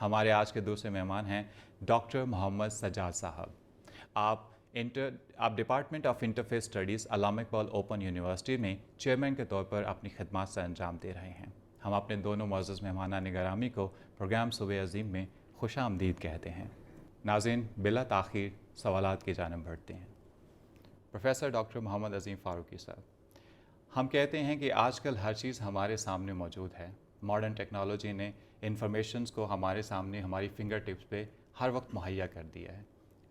ہمارے آج کے دوسرے مہمان ہیں ڈاکٹر محمد سجاد صاحب. آپ department of interface studies Allama Iqbal open university میں چیئرمین کے طور پر اپنی خدمات سے انجام دے رہے ہیں. ہم اپنے دونوں معزز مہمانان گرامی کو پروگرام صبح عظیم میں خوش آمدید کہتے ہیں. ناظرین، بلا تاخیر سوالات کی جانب بڑھتے ہیں. پروفیسر ڈاکٹر محمد عظیم فاروقی صاحب، ہم کہتے ہیں کہ آج کل ہر چیز ہمارے سامنے موجود ہے. ماڈرن ٹیکنالوجی نے انفارمیشنز کو ہمارے سامنے ہماری فنگر ٹپس پہ ہر وقت مہیا کر دیا ہے.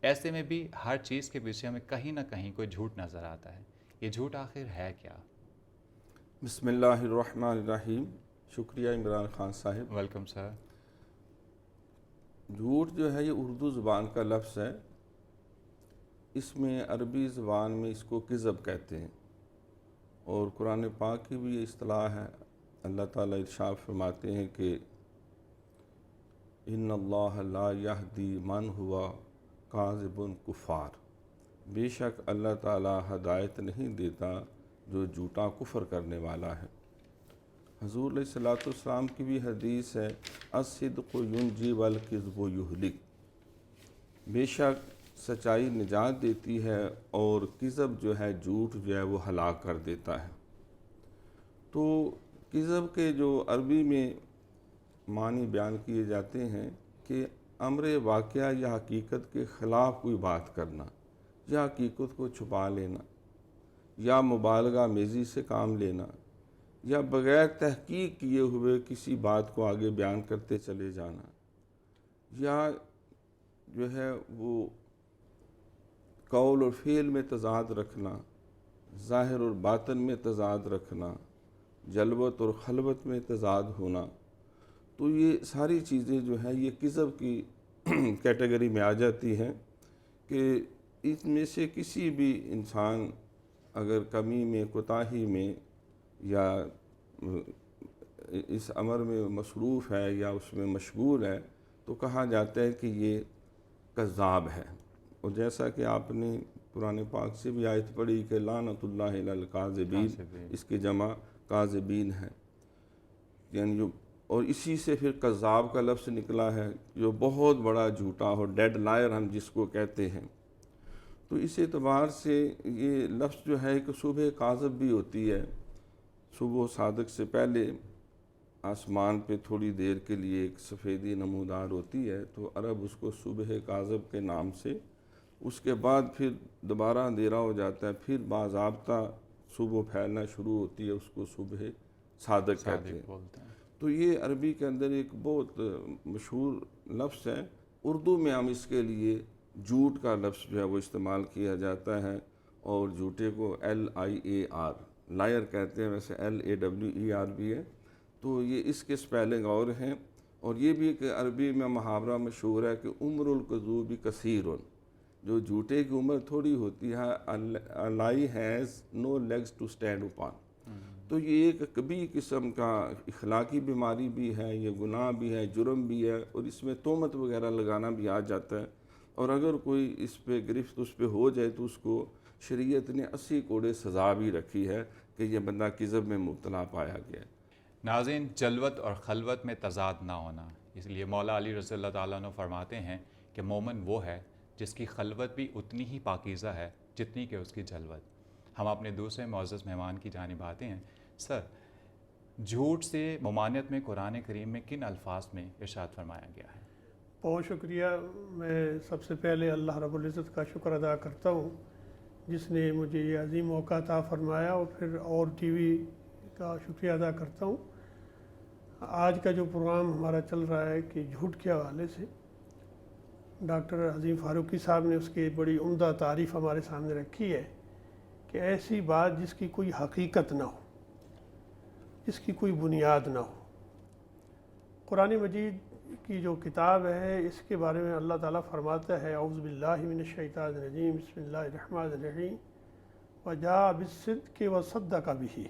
ایسے میں بھی ہر چیز کے پیچھے ہمیں کہیں نہ کہیں کوئی جھوٹ نظر آتا ہے. یہ جھوٹ آخر ہے کیا؟ بسم اللہ الرحمن الرحیم. شکریہ عمران خان صاحب. Welcome sir. جھوٹ جو ہے یہ اردو زبان کا لفظ ہے. اس میں عربی زبان میں اس کو کذب کہتے ہیں، اور قرآن پاک کی بھی یہ اصطلاح ہے. اللہ تعالیٰ ارشاد فرماتے ہیں کہ ان اللہ لا یہدی من ہوا کاذب کفار. بے شک اللہ تعالیٰ ہدایت نہیں دیتا جو جھوٹا کفر کرنے والا ہے. حضور علیہ الصلوۃ والسلام کی بھی حدیث ہے، الصدق ینجی والکذب یہلک. بے شک سچائی نجات دیتی ہے اور کذب جو ہے، جھوٹ جو ہے وہ ہلاک کر دیتا ہے. تو کذب کے جو عربی میں معنی بیان کیے جاتے ہیں کہ امر واقعہ یا حقیقت کے خلاف کوئی بات کرنا، یا حقیقت کو چھپا لینا، یا مبالغہ میزی سے کام لینا، یا بغیر تحقیق کیے ہوئے کسی بات کو آگے بیان کرتے چلے جانا، یا جو ہے وہ قول اور فعل میں تضاد رکھنا، ظاہر اور باطن میں تضاد رکھنا، جلوت اور خلوت میں تضاد ہونا. تو یہ ساری چیزیں جو ہیں یہ کذب کی کیٹیگری میں آ جاتی ہیں کہ اس میں سے کسی بھی انسان اگر کمی میں، کوتاہی میں، یا اس امر میں مصروف ہے یا اس میں مشغول ہے تو کہا جاتا ہے کہ یہ کذاب ہے. اور جیسا کہ آپ نے قرآن پاک سے بھی آیت پڑھی کہ لعنت اللہ علی الکاذبین، اس کی جمع کاذبین ہے. یعنی جو، اور اسی سے پھر کذاب کا لفظ نکلا ہے جو بہت بڑا جھوٹا ہو، ڈیڈ لائر ہم جس کو کہتے ہیں. تو اس اعتبار سے یہ لفظ جو ہے کہ صبح کاذب بھی ہوتی ہے. صبح صادق سے پہلے آسمان پہ تھوڑی دیر کے لیے ایک سفیدی نمودار ہوتی ہے، تو عرب اس کو صبح کاذب کے نام سے، اس کے بعد پھر دوبارہ اندھیرا ہو جاتا ہے، پھر باضابطہ صبح پھیلنا شروع ہوتی ہے، اس کو صبح صادق کہتے ہیں. تو یہ عربی کے اندر ایک بہت مشہور لفظ ہے. اردو میں ہم اس کے لیے جھوٹ کا لفظ جو ہے وہ استعمال کیا جاتا ہے، اور جھوٹے کو LIAR لائر کہتے ہیں، ویسے LAWER بھی ہے. تو یہ اس کے سپیلنگ اور ہیں. اور یہ بھی کہ عربی میں محاورہ مشہور ہے کہ عمر القذوب کثیر، جو جھوٹے کی عمر تھوڑی ہوتی ہے. A lie has no legs to stand upon. تو یہ ایک کبھی قسم کا اخلاقی بیماری بھی ہے، یہ گناہ بھی ہے، جرم بھی ہے، اور اس میں تہمت وغیرہ لگانا بھی آ جاتا ہے. اور اگر کوئی اس پہ گرفت اس پہ ہو جائے تو اس کو شریعت نے 80 کوڑے سزا بھی رکھی ہے کہ یہ بندہ کذب میں مبتلا پایا گیا. ناظرین، جلوت اور خلوت میں تضاد نہ ہونا، اس لیے مولا علی رضی اللہ تعالیٰ عنہ فرماتے ہیں کہ مومن وہ ہے جس کی خلوت بھی اتنی ہی پاکیزہ ہے جتنی کہ اس کی جلوت. ہم اپنے دوسرے معزز مہمان کی جانب آتے ہیں. سر، جھوٹ سے ممانعت میں قرآن کریم میں کن الفاظ میں ارشاد فرمایا گیا ہے؟ بہت شکریہ. میں سب سے پہلے اللہ رب العزت کا شکر ادا کرتا ہوں جس نے مجھے یہ عظیم موقع عطا فرمایا، اور پھر اور ٹی وی کا شکریہ ادا کرتا ہوں. آج کا جو پروگرام ہمارا چل رہا ہے کہ جھوٹ کے حوالے سے ڈاکٹر عظیم فاروقی صاحب نے اس کی بڑی عمدہ تعریف ہمارے سامنے رکھی ہے کہ ایسی بات جس کی کوئی حقیقت نہ ہو، جس کی کوئی بنیاد نہ ہو. قرآن مجید کی جو کتاب ہے اس کے بارے میں اللہ تعالیٰ فرماتا ہے اعوذ باللہ من الشیطان الرجیم بسم اللہ الرحمن الرحیم وجاء بالصدق وصدق بہ.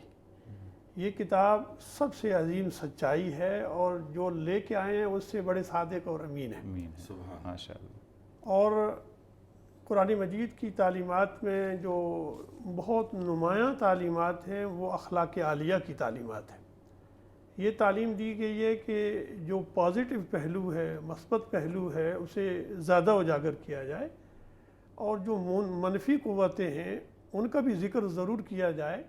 یہ کتاب سب سے عظیم سچائی ہے، اور جو لے کے آئے ہیں اس سے بڑے صادق اور امین ہیں. سبحان ماشاء اللہ. اور قرآن مجید کی تعلیمات میں جو بہت نمایاں تعلیمات ہیں وہ اخلاق عالیہ کی تعلیمات ہیں. یہ تعلیم دی گئی ہے کہ جو پازیٹیو پہلو ہے، مثبت پہلو ہے، اسے زیادہ اجاگر کیا جائے، اور جو منفی قوتیں ہیں ان کا بھی ذکر ضرور کیا جائے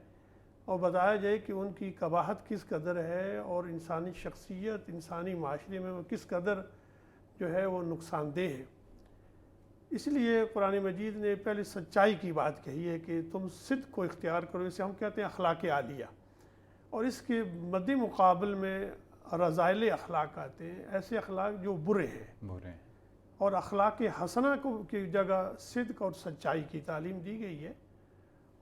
اور بتایا جائے کہ ان کی قباحت کس قدر ہے اور انسانی شخصیت، انسانی معاشرے میں وہ کس قدر جو ہے وہ نقصان دہ ہے۔ اس لیے قرآن مجید نے پہلے سچائی کی بات کہی ہے کہ تم صدق کو اختیار کرو، اسے ہم کہتے ہیں اخلاق عالیہ، اور اس کے مد مقابل میں رذائل اخلاق آتے ہیں، ایسے اخلاق جو برے ہیں، اور اخلاق حسنہ کی جگہ صدق اور سچائی کی تعلیم دی گئی ہے۔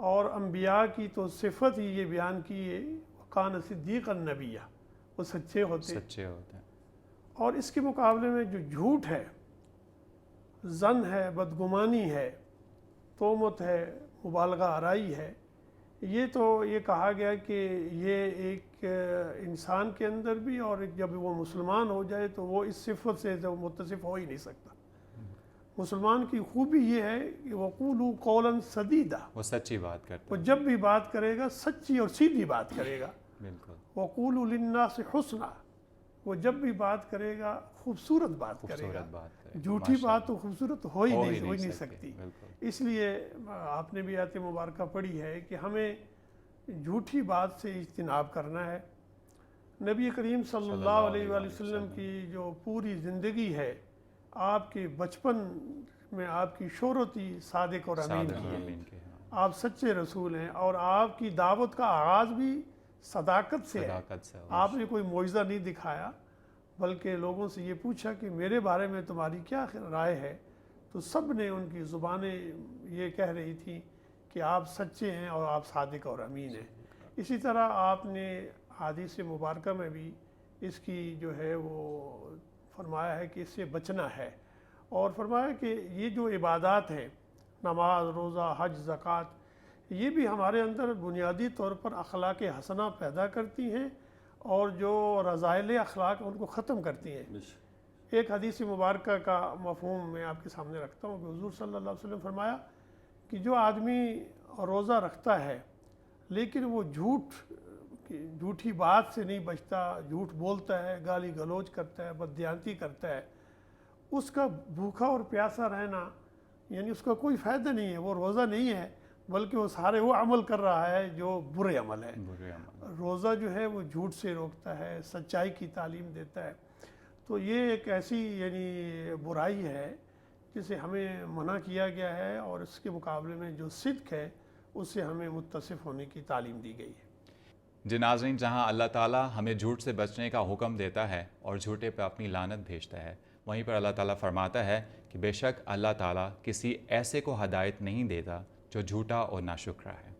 اور انبیاء کی تو صفت ہی یہ بیان کی ہے، کان صدیقا نبیہ، وہ سچے ہوتے ہیں۔ اور اس کے مقابلے میں جو جھوٹ ہے، ظن ہے، بدگمانی ہے، تہمت ہے، مبالغہ آرائی ہے، یہ تو یہ کہا گیا کہ یہ ایک انسان کے اندر بھی، اور جب وہ مسلمان ہو جائے تو وہ اس صفت سے تو متصف ہو ہی نہیں سکتا۔ مسلمان کی خوبی یہ ہے کہ وَقُولُوا قَوْلًا سَدِيدًا، وہ سچی بات کرتا وہ جب بھی بات کرے گا سچی اور سیدھی بات کرے گا۔ بالکل۔ وَقُولُوا لِلنَّاسِ حُسْنًا، وہ جب بھی بات کرے گا خوبصورت بات کرے گا، جھوٹی بات تو خوبصورت ہو ہی نہیں سکتی۔ اس لیے آپ نے بھی آیت مبارکہ پڑھی ہے کہ ہمیں جھوٹی بات سے اجتناب کرنا ہے۔ نبی کریم صلی اللہ علیہ وآلہ وسلم کی جو پوری زندگی ہے، آپ کے بچپن میں آپ کی شہرت ہی صادق اور امین کی ہے، آپ سچے رسول ہیں، اور آپ کی دعوت کا آغاز بھی صداقت سے ہے۔ آپ نے کوئی معجزہ نہیں دکھایا، بلکہ لوگوں سے یہ پوچھا کہ میرے بارے میں تمہاری کیا رائے ہے، تو سب نے ان کی زبانیں یہ کہہ رہی تھیں کہ آپ سچے ہیں اور آپ صادق اور امین ہیں۔ اسی طرح آپ نے حدیث مبارکہ میں بھی اس کی جو ہے وہ فرمایا ہے کہ اس سے بچنا ہے، اور فرمایا کہ یہ جو عبادات ہیں، نماز، روزہ، حج، زکوٰۃ، یہ بھی ہمارے اندر بنیادی طور پر اخلاق حسنہ پیدا کرتی ہیں، اور جو رذائل اخلاق ان کو ختم کرتی ہیں۔ ایک حدیث مبارکہ کا مفہوم میں آپ کے سامنے رکھتا ہوں کہ حضور صلی اللہ علیہ وسلم فرمایا کہ جو آدمی روزہ رکھتا ہے لیکن وہ جھوٹی بات سے نہیں بچتا، جھوٹ بولتا ہے، گالی گلوچ کرتا ہے، بددیانتی کرتا ہے، اس کا بھوکا اور پیاسا رہنا یعنی اس کا کوئی فائدہ نہیں ہے، وہ روزہ نہیں ہے، بلکہ وہ سارے وہ عمل کر رہا ہے جو برے عمل ہے۔ روزہ جو ہے وہ جھوٹ سے روکتا ہے، سچائی کی تعلیم دیتا ہے۔ تو یہ ایک ایسی یعنی برائی ہے جسے ہمیں منع کیا گیا ہے، اور اس کے مقابلے میں جو صدق ہے اس سے ہمیں متصف ہونے کی تعلیم دی گئی ہے۔ جی ناظرین، جہاں اللہ تعالیٰ ہمیں جھوٹ سے بچنے کا حکم دیتا ہے اور جھوٹے پہ اپنی لعنت بھیجتا ہے، وہیں پر اللہ تعالیٰ فرماتا ہے کہ بے شک اللہ تعالیٰ کسی ایسے کو ہدایت نہیں دیتا جو جھوٹا اور ناشکرا ہے۔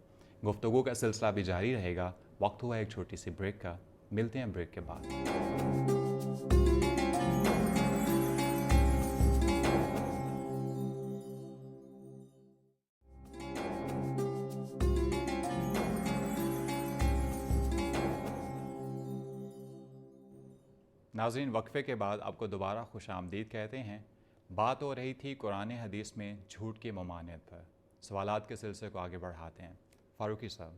گفتگو کا سلسلہ بھی جاری رہے گا، وقت ہوا ایک چھوٹی سی بریک کا، ملتے ہیں بریک کے بعد۔ ناظرین، وقفے کے بعد آپ کو دوبارہ خوش آمدید کہتے ہیں۔ بات ہو رہی تھی قرآن حدیث میں جھوٹ کی ممانعت پر۔ سوالات کے سلسلے کو آگے بڑھاتے ہیں۔ فاروقی صاحب،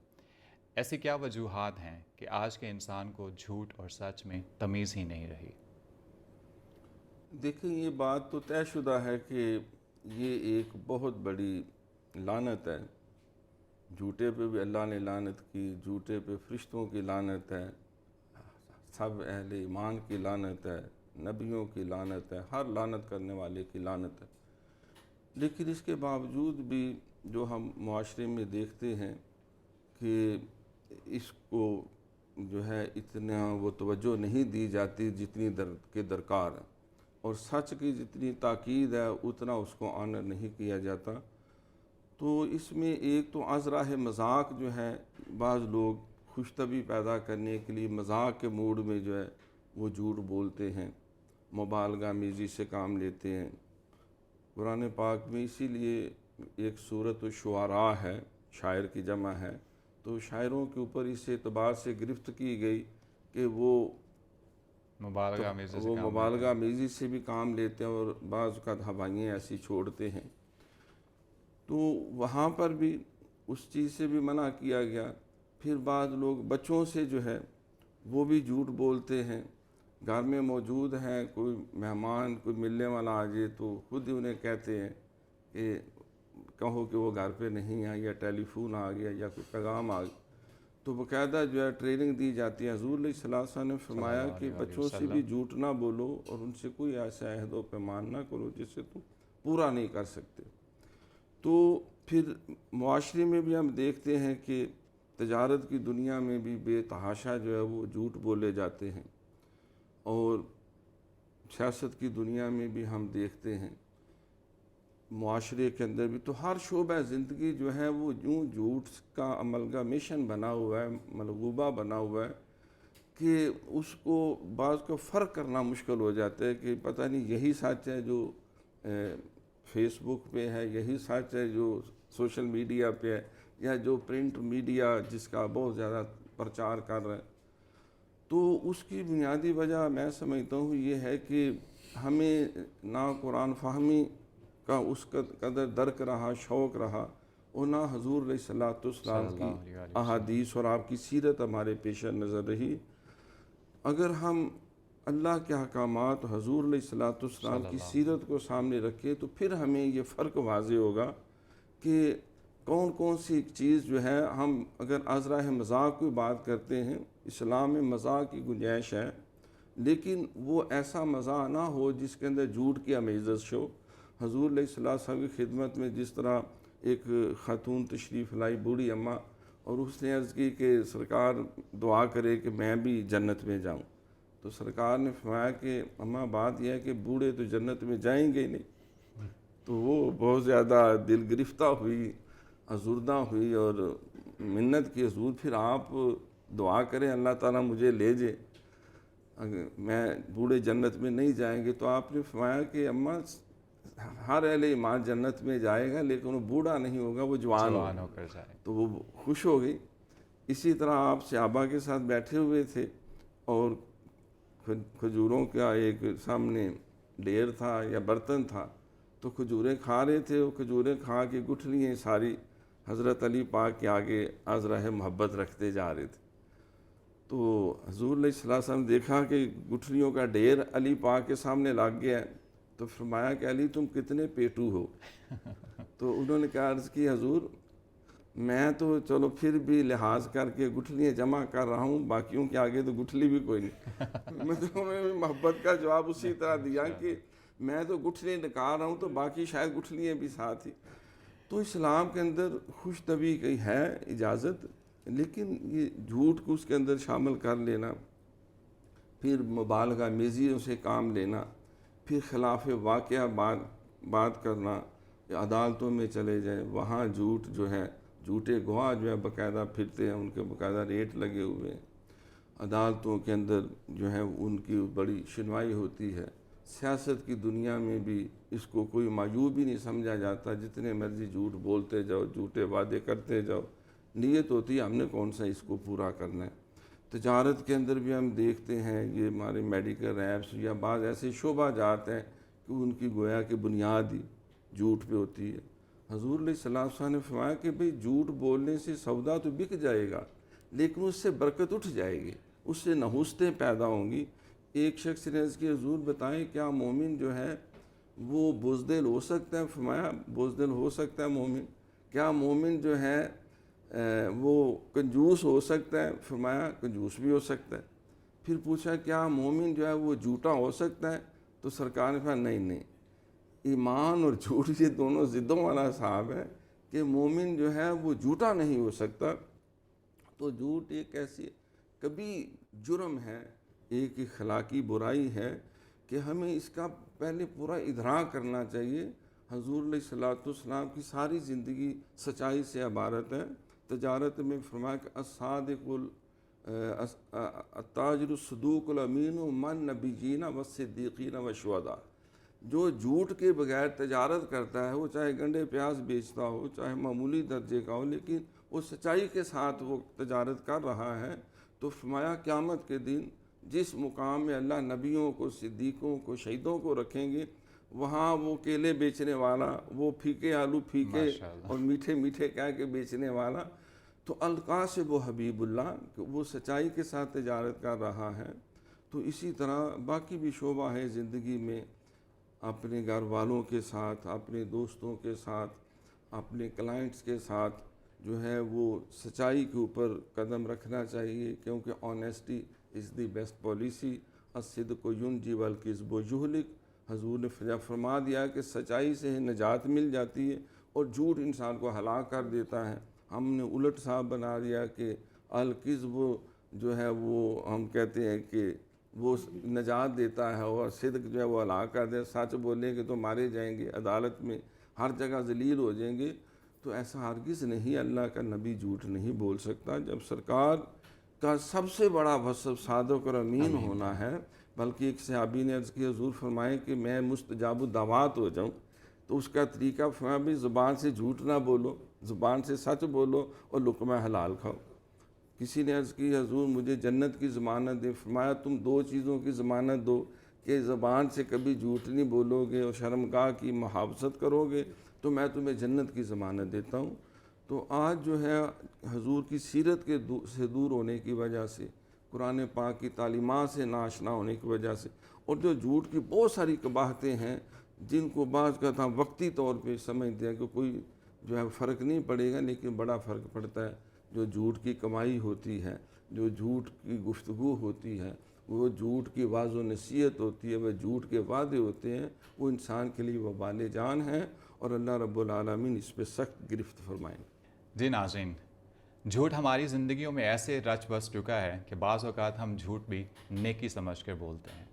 ایسی کیا وجوہات ہیں کہ آج کے انسان کو جھوٹ اور سچ میں تمیز ہی نہیں رہی؟ دیکھیں، یہ بات تو طے شدہ ہے کہ یہ ایک بہت بڑی لعنت ہے۔ جھوٹے پہ بھی اللہ نے لعنت کی، جھوٹے پہ فرشتوں کی لعنت ہے، سب اہل ایمان کی لعنت ہے، نبیوں کی لعنت ہے، ہر لعنت کرنے والے کی لعنت ہے۔ لیکن اس کے باوجود بھی جو ہم معاشرے میں دیکھتے ہیں کہ اس کو جو ہے اتنا وہ توجہ نہیں دی جاتی جتنی کے درکار ہے، اور سچ کی جتنی تاکید ہے اتنا اس کو آنر نہیں کیا جاتا۔ تو اس میں ایک تو از راہ مذاق جو ہے، بعض لوگ خوش طبعی پیدا کرنے کے لیے مذاق کے موڈ میں جو ہے وہ جھوٹ بولتے ہیں، مبالغہ آمیزی سے کام لیتے ہیں۔ قرآن پاک میں اسی لیے ایک سورۃ الشعراء ہے، شاعر کی جمع ہے، تو شاعروں کے اوپر اس اعتبار سے گرفت کی گئی کہ وہ مبالغہ آمیزی سے بھی کام لیتے ہیں اور بعض اوقات ہوائیاں ایسی چھوڑتے ہیں۔ تو وہاں پر بھی اس چیز سے بھی منع کیا گیا۔ پھر بعض لوگ بچوں سے جو ہے وہ بھی جھوٹ بولتے ہیں. گھر میں موجود ہیں, کوئی مہمان کوئی ملنے والا آ جائے تو خود ہی انہیں کہتے ہیں کہ کہو کہ وہ گھر پہ نہیں ہے, یا ٹیلی فون آ گیا یا کوئی پیغام آ گیا. تو باقاعدہ جو ہے ٹریننگ دی جاتی ہے. حضور علیہ الصلوۃ والسلام نے فرمایا کہ بچوں سے بھی جھوٹ نہ بولو اور ان سے کوئی ایسا عہد و پیمان نہ کرو جس سے تم پورا نہیں کر سکتے. تو پھر معاشرے میں بھی ہم دیکھتے ہیں کہ تجارت کی دنیا میں بھی بے تحاشا جو ہے وہ جھوٹ بولے جاتے ہیں, اور سیاست کی دنیا میں بھی ہم دیکھتے ہیں, معاشرے کے اندر بھی. تو ہر شعبہ زندگی جو ہے وہ یوں جھوٹ کا املگمیشن بنا ہوا ہے, ملغوبہ بنا ہوا ہے کہ اس کو بعض کو فرق کرنا مشکل ہو جاتا ہے کہ پتہ نہیں یہی سچ ہے جو فیس بک پہ ہے, یہی سچ ہے جو سوشل میڈیا پہ ہے, یا جو پرنٹ میڈیا جس کا بہت زیادہ پرچار کر رہا ہے. تو اس کی بنیادی وجہ میں سمجھتا ہوں یہ ہے کہ ہمیں نہ قرآن فہمی کا اس قدر درک رہا, شوق رہا, اور نہ حضور علیہ الصلوۃ والسلام کی احادیث اور آپ کی سیرت ہمارے پیش نظر رہی. اگر ہم اللہ کے احکامات, حضور علیہ الصلوۃ والسلام کی سیرت کو سامنے رکھیں تو پھر ہمیں یہ فرق واضح ہوگا کہ کون کون سی چیز جو ہے. ہم اگر عذرائے مذاق کی بات کرتے ہیں, اسلام میں مذاق کی گنجائش ہے, لیکن وہ ایسا مزاح نہ ہو جس کے اندر جھوٹ کی آمیزش ہو. حضور علیہ السلام کی خدمت میں جس طرح ایک خاتون تشریف لائی, بوڑھی اماں, اور اس نے عرض کی کہ سرکار دعا کرے کہ میں بھی جنت میں جاؤں. تو سرکار نے فرمایا کہ اماں بات یہ ہے کہ بوڑھے تو جنت میں جائیں گے نہیں. تو وہ بہت زیادہ دل گرفتہ ہوئی, ازردہ ہوئی, اور منت کی حضور پھر آپ دعا کریں اللہ تعالیٰ مجھے لے جائے, اگر میں بوڑھے جنت میں نہیں جائیں گے. تو آپ نے فرمایا کہ اماں ہر اہل ایمان جنت میں جائے گا لیکن وہ بوڑھا نہیں ہوگا, وہ جوان ہو کر جائے. تو وہ خوش ہو گئی. اسی طرح آپ صحابہ کے ساتھ بیٹھے ہوئے تھے اور کھجوروں کا ایک سامنے ڈیر تھا یا برتن تھا, تو کھجوریں کھا رہے تھے. وہ کھجوریں کھا کے گٹھلیاں ساری حضرت علی پاک کے آگے عذرائے محبت رکھتے جا رہے تھے. تو حضور علیہ السلام نے دیکھا کہ گٹھلیوں کا ڈھیر علی پاک کے سامنے لگ گیا ہے, تو فرمایا کہ علی تم کتنے پیٹو ہو. تو انہوں نے کہا عرض کی حضور میں تو چلو پھر بھی لحاظ کر کے گٹھلیاں جمع کر رہا ہوں, باقیوں کے آگے تو گٹھلی بھی کوئی نہیں. میں تو محبت کا جواب اسی طرح دیا کہ میں تو گٹھلیاں نکال رہا ہوں تو باقی شاید گٹھلیاں بھی ساتھ ہی. تو اسلام کے اندر خوش طبعی کی ہے اجازت, لیکن یہ جھوٹ کو اس کے اندر شامل کر لینا, پھر مبالغہ میزیوں سے کام لینا, پھر خلاف واقعہ بات کرنا, عدالتوں میں چلے جائیں وہاں جھوٹ جو ہے, جھوٹے گواہ جو ہے باقاعدہ پھرتے ہیں, ان کے باقاعدہ ریٹ لگے ہوئے ہیں. عدالتوں کے اندر جو ہے ان کی بڑی شنوائی ہوتی ہے. سیاست کی دنیا میں بھی اس کو کوئی معیوب ہی نہیں سمجھا جاتا, جتنے مرضی جھوٹ بولتے جاؤ, جھوٹے وعدے کرتے جاؤ, نیت ہوتی ہے ہم نے کون سا اس کو پورا کرنا ہے. تجارت کے اندر بھی ہم دیکھتے ہیں یہ ہمارے میڈیکل ایپس یا بعض ایسے شعبہ جات ہیں کہ ان کی گویا کہ بنیاد ہی جھوٹ پہ ہوتی ہے. حضور علیہ السلام نے فرمایا کہ بھئی جھوٹ بولنے سے سودا تو بک جائے گا لیکن اس سے برکت اٹھ جائے گی, اس سے نحوستیں پیدا ہوں گی. ایک شخص نے عرض کی حضور بتائیں کیا مومن جو ہے وہ بزدل ہو سکتا ہے؟ فرمایا بزدل ہو سکتا ہے مومن. کیا مومن جو ہے وہ کنجوس ہو سکتا ہے؟ فرمایا کنجوس بھی ہو سکتا ہے. پھر پوچھا کیا مومن جو ہے وہ جھوٹا ہو سکتا ہے؟ تو سرکار نے فرمایا نہیں, ایمان اور جھوٹ یہ دونوں ضدوں والا صاحب ہے کہ مومن جو ہے وہ جھوٹا نہیں ہو سکتا. تو جھوٹ ایک ایسی کبھی جرم ہے, ایک اخلاقی برائی ہے کہ ہمیں اس کا پہلے پورا ادراک کرنا چاہیے. حضور علیہ الصلوۃ والسلام کی ساری زندگی سچائی سے عبارت ہے. تجارت میں فرمایا کہ الصادق التاجر الصدوق الامین من نبیین والصدیقین والشہداء. جو جھوٹ کے بغیر تجارت کرتا ہے, وہ چاہے گنڈے پیاز بیچتا ہو, چاہے معمولی درجے کا ہو, لیکن وہ سچائی کے ساتھ وہ تجارت کر رہا ہے. تو فرمایا قیامت کے دن جس مقام میں اللہ نبیوں کو, صدیقوں کو, شہیدوں کو رکھیں گے, وہاں وہ کیلے بیچنے والا, وہ پھیکے آلو پھیکے اور میٹھے میٹھے کہہ کے بیچنے والا, تو القاسب و حبیب اللہ کہ وہ سچائی کے ساتھ تجارت کر رہا ہے، تو اسی طرح باقی بھی شعبہ ہے زندگی میں، اپنے گھر والوں کے ساتھ، اپنے دوستوں کے ساتھ، اپنے کلائنٹس کے ساتھ جو ہے وہ سچائی کے اوپر قدم رکھنا چاہیے، کیونکہ honesty is the best policy, الصدق ینجی والکذب یہلک۔ حضور نے فرما دیا کہ سچائی سے نجات مل جاتی ہے اور جھوٹ انسان کو ہلاک کر دیتا ہے۔ ہم نے الٹ صاحب بنا دیا کہ الکذب جو ہے وہ ہم کہتے ہیں کہ وہ نجات دیتا ہے اور صدق جو ہے وہ ہلاک کر دے، سچ بولیں گے تو مارے جائیں گے، عدالت میں ہر جگہ ذلیل ہو جائیں گے، تو ایسا ہرگز نہیں، اللہ کا نبی جھوٹ نہیں بول سکتا۔ جب سرکار کا سب سے بڑا وصف صادق اور امین ہونا ہے، بلکہ ایک صحابی نے عرض کی حضور فرمائے کہ میں مستجاب الدعوات ہو جاؤں، تو اس کا طریقہ فرمایا بھی زبان سے جھوٹ نہ بولو، زبان سے سچ بولو اور لقمہ حلال کھاؤ۔ کسی نے عرض کی حضور مجھے جنت کی ضمانت دے، فرمایا تم دو چیزوں کی ضمانت دو کہ زبان سے کبھی جھوٹ نہیں بولو گے اور شرمگاہ کی محافظت کرو گے تو میں تمہیں جنت کی ضمانت دیتا ہوں۔ تو آج جو ہے حضور کی سیرت کے سے دور ہونے کی وجہ سے، قرآن پاک کی تعلیمات سے ناشنا ہونے کی وجہ سے، اور جو جھوٹ کی بہت ساری قباحتیں ہیں جن کو بعض کا تھا وقتی طور پہ سمجھتے ہیں کہ کوئی جو ہے فرق نہیں پڑے گا، لیکن بڑا فرق پڑتا ہے۔ جو جھوٹ کی کمائی ہوتی ہے، جو جھوٹ کی گفتگو ہوتی ہے، وہ جھوٹ کی واض و نصیحت ہوتی ہے، وہ جھوٹ کے وعدے ہوتے ہیں، وہ انسان کے لیے وبال جان ہیں، اور اللہ رب العالمین اس پہ سخت گرفت فرمائیں۔ جی ناظرین، جھوٹ ہماری زندگیوں میں ایسے رچ بس چکا ہے کہ بعض اوقات ہم جھوٹ بھی نیکی سمجھ کر بولتے ہیں۔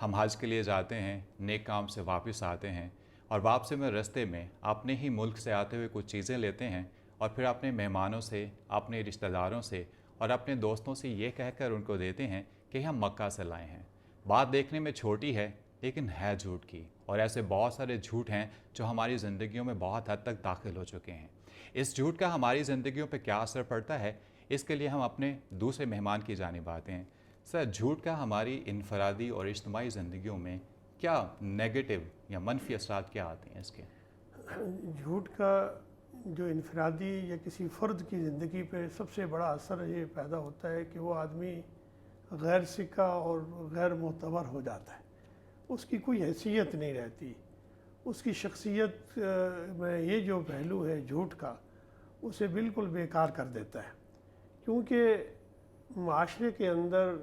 ہم حج کے لیے جاتے ہیں، نیک کام سے واپس آتے ہیں، اور واپسی میں رستے میں اپنے ہی ملک سے آتے ہوئے کچھ چیزیں لیتے ہیں، اور پھر اپنے مہمانوں سے، اپنے رشتہ داروں سے اور اپنے دوستوں سے یہ کہہ کر ان کو دیتے ہیں کہ ہم مکہ سے لائے ہیں۔ بات دیکھنے میں چھوٹی ہے لیکن ہے جھوٹ کی، اور ایسے بہت سارے جھوٹ ہیں جو ہماری زندگیوں میں بہت حد تک داخل ہو چکے ہیں۔ اس جھوٹ کا ہماری زندگیوں پہ کیا اثر پڑتا ہے، اس کے لیے ہم اپنے دوسرے مہمان کی جانب آتے ہیں۔ سر، جھوٹ کا ہماری انفرادی اور اجتماعی زندگیوں میں کیا نیگیٹو یا منفی اثرات کیا آتے ہیں اس کے؟ جھوٹ کا جو انفرادی یا کسی فرد کی زندگی پہ سب سے بڑا اثر یہ پیدا ہوتا ہے کہ وہ آدمی غیر سکہ اور غیر معتبر ہو جاتا ہے، اس کی کوئی حیثیت نہیں رہتی، اس کی شخصیت میں یہ جو پہلو ہے جھوٹ کا اسے بالکل بیکار کر دیتا ہے، کیونکہ معاشرے کے اندر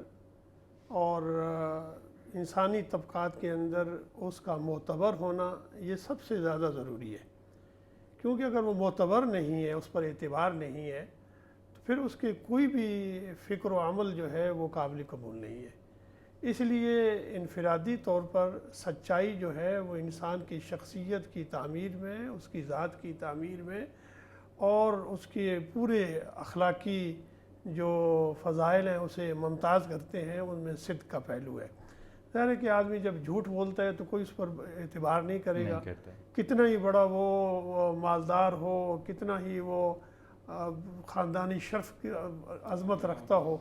اور انسانی طبقات کے اندر اس کا معتبر ہونا یہ سب سے زیادہ ضروری ہے، کیونکہ اگر وہ معتبر نہیں ہے، اس پر اعتبار نہیں ہے، تو پھر اس کے کوئی بھی فکر و عمل جو ہے وہ قابل قبول نہیں ہے۔ اس لیے انفرادی طور پر سچائی جو ہے وہ انسان کی شخصیت کی تعمیر میں، اس کی ذات کی تعمیر میں اور اس کے پورے اخلاقی جو فضائل ہیں اسے ممتاز کرتے ہیں، ان میں صدق کا پہلو ہے۔ ظاہر ہے کہ آدمی جب جھوٹ بولتا ہے تو کوئی اس پر اعتبار نہیں کرے گا، کتنا ہی بڑا وہ مالدار ہو، کتنا ہی وہ خاندانی شرف کی عظمت رکھتا ہو،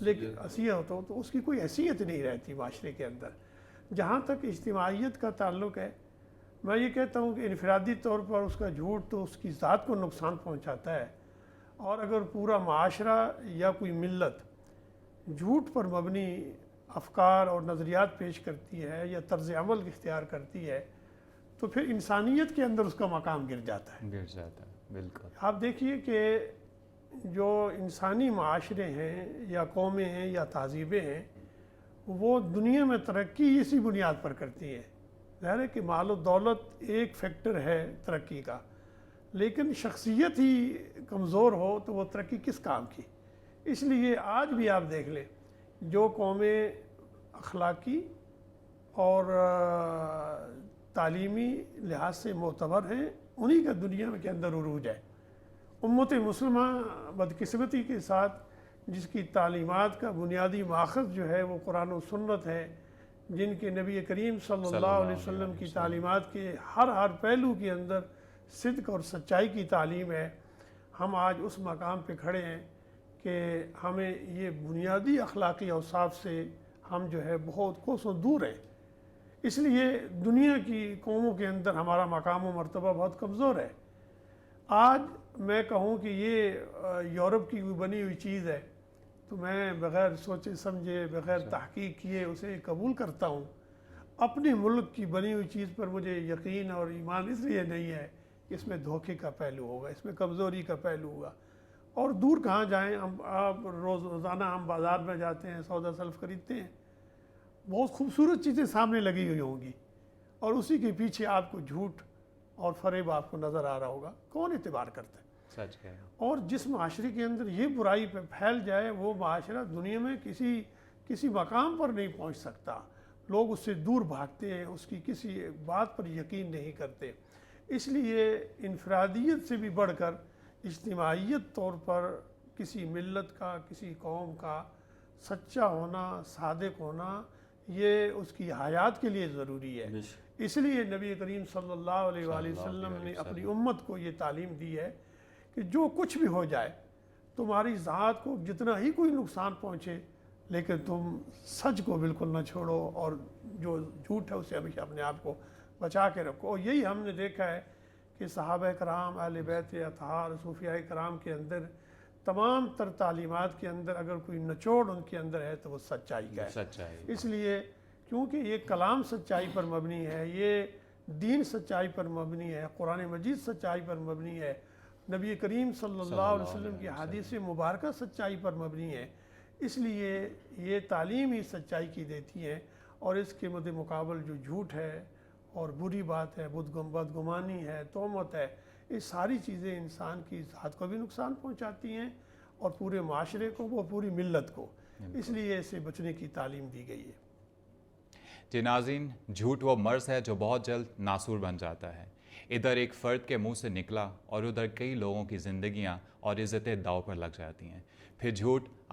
لیکن حیثیت ہو تو اس کی کوئی حیثیت نہیں رہتی معاشرے کے اندر۔ جہاں تک اجتماعیت کا تعلق ہے، میں یہ کہتا ہوں کہ انفرادی طور پر اس کا جھوٹ تو اس کی ذات کو نقصان پہنچاتا ہے، اور اگر پورا معاشرہ یا کوئی ملت جھوٹ پر مبنی افکار اور نظریات پیش کرتی ہے یا طرز عمل اختیار کرتی ہے تو پھر انسانیت کے اندر اس کا مقام گر جاتا ہے۔ بالکل۔ آپ دیکھیے کہ جو انسانی معاشرے ہیں یا قومیں ہیں یا تہذیبیں ہیں وہ دنیا میں ترقی اسی بنیاد پر کرتی ہیں۔ ظاہر ہے کہ مال و دولت ایک فیکٹر ہے ترقی کا، لیکن شخصیت ہی کمزور ہو تو وہ ترقی کس کام کی؟ اس لیے آج بھی آپ دیکھ لیں جو قومیں اخلاقی اور تعلیمی لحاظ سے معتبر ہیں انہی کا دنیا کے اندر عروج ہے۔ امت مسلمہ بدقسمتی کے ساتھ جس کی تعلیمات کا بنیادی ماخذ جو ہے وہ قرآن و سنت ہے، جن کے نبی کریم صلی اللہ علیہ وسلم کی تعلیمات کے ہر پہلو کے اندر صدق اور سچائی کی تعلیم ہے، ہم آج اس مقام پہ کھڑے ہیں کہ ہمیں یہ بنیادی اخلاقی اوصاف سے ہم جو ہے بہت کوسوں دور ہیں۔ اس لیے دنیا کی قوموں کے اندر ہمارا مقام و مرتبہ بہت کمزور ہے۔ آج میں کہوں کہ یہ یورپ کی کوئی بنی ہوئی چیز ہے تو میں بغیر سوچے سمجھے بغیر تحقیق کیے اسے قبول کرتا ہوں. اپنے ملک کی بنی ہوئی چیز پر مجھے یقین اور ایمان اس لیے نہیں ہے کہ اس میں دھوکے کا پہلو ہوگا, اس میں کمزوری کا پہلو ہوگا. اور دور کہاں جائیں ہم, آپ روزانہ ہم بازار میں جاتے ہیں, سودا سلف خریدتے ہیں, بہت خوبصورت چیزیں سامنے لگی ہوئی ہوں گی اور اسی کے پیچھے آپ کو جھوٹ اور فریب آپ کو نظر آ رہا ہوگا. کون اعتبار کرتا ہے؟ سچ ہے. اور جس معاشرے کے اندر یہ برائی پہ پھیل جائے وہ معاشرہ دنیا میں کسی مقام پر نہیں پہنچ سکتا. لوگ اس سے دور بھاگتے ہیں, اس کی کسی بات پر یقین نہیں کرتے. اس لیے انفرادیت سے بھی بڑھ کر اجتماعیت طور پر کسی ملت کا, کسی قوم کا سچا ہونا, صادق ہونا, یہ اس کی حیات کے لیے ضروری ہے. اس لیے نبی کریم صلی اللہ علیہ وآلہ وسلم نے اپنی امت کو یہ تعلیم دی ہے کہ جو کچھ بھی ہو جائے, تمہاری ذات کو جتنا ہی کوئی نقصان پہنچے, لیکن تم سچ کو بالکل نہ چھوڑو اور جو جھوٹ ہے اسے ہمیشہ اپنے آپ کو بچا کے رکھو. اور یہی ہم نے دیکھا ہے کہ صحابہ کرام, اہل بیت اطہار, صوفیاء کرام کے اندر تمام تر تعلیمات کے اندر اگر کوئی نچوڑ ان کے اندر ہے تو وہ سچائی کا ہے. اس لیے کیونکہ یہ کلام سچائی پر مبنی ہے, یہ دین سچائی پر مبنی ہے, قرآن مجید سچائی پر مبنی ہے, نبی کریم صلی اللہ علیہ وسلم کی حدیث مبارکہ سچائی پر مبنی ہے. اس لیے یہ تعلیم ہی سچائی کی دیتی ہے. اور اس کے مد مقابل جو جھوٹ ہے اور بری بات ہے, بدگمانی ہے, تہمت ہے, یہ ساری چیزیں انسان کی ذات کو بھی نقصان پہنچاتی ہیں اور پورے معاشرے کو, وہ پوری ملت کو. اس لیے اسے بچنے کی تعلیم دی گئی ہے. جی ناظرین, جھوٹ وہ مرض ہے جو بہت جلد ناسور بن جاتا ہے. ادھر ایک فرد کے منہ سے نکلا اور ادھر کئی لوگوں کی زندگیاں اور عزتیں داؤ پر لگ جاتی ہیں. پھر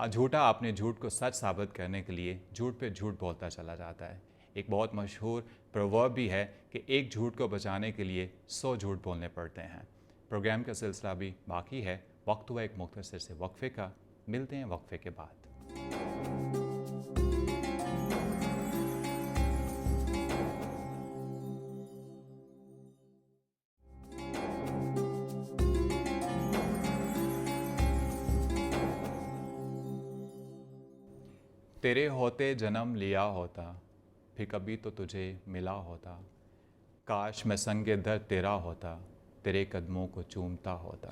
جھوٹا اپنے جھوٹ کو سچ ثابت کرنے کے لیے جھوٹ پہ جھوٹ بولتا چلا جاتا ہے. ایک بہت مشہور پروورب بھی ہے کہ ایک جھوٹ کو بچانے کے لیے 100 جھوٹ بولنے پڑتے ہیں. پروگرام کا سلسلہ بھی باقی ہے. وقت ہوا ایک مختصر سے وقفے کا. ملتے ہیں وقفے کے بعد. تیرے ہوتے جنم لیا ہوتا, پھر کبھی تو تجھے ملا ہوتا. کاش میں سنگ در تیرا ہوتا, تیرے قدموں کو چومتا ہوتا.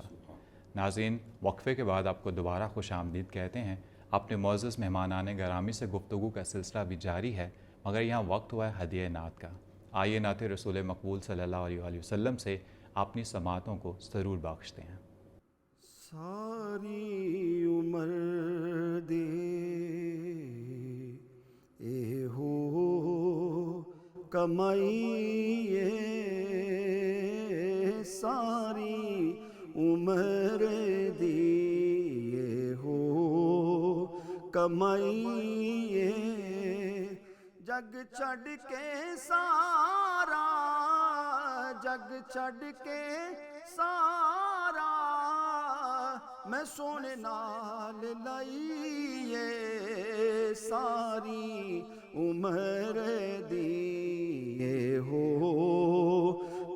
ناظرین, وقفے کے بعد آپ کو دوبارہ خوش آمدید کہتے ہیں. اپنے معزز مہمانان گرامی سے گفتگو کا سلسلہ بھی جاری ہے, مگر یہاں وقت ہوا ہے ہدیہ نعت کا. آئیے نعت رسول مقبول صلی اللہ علیہ وآلہ وسلم سے اپنی سماعتوں کو ضرور بخشتے ہیں. ساری عمر دے اے ہو کمائیے, ساری عمر دی ہو کمائیے. جگ چھڑ کے سارا, جگ چھڑ کے سارا, میں سونے نال لائیے, ساری عمر دی ہو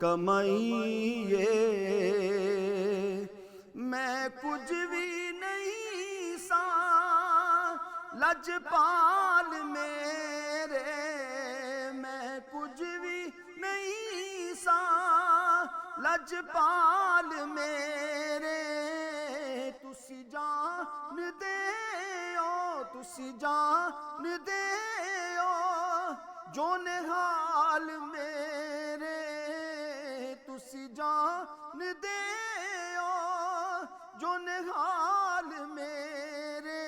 کمائیے. میں کچھ بھی نہیں سا لجپال میرے, میں کچھ بھی نہیں سا لجپال میرے. تسی جان دے او, تسی جان دے او جو نحال میرے. تسی جان دے او جو نحال میرے.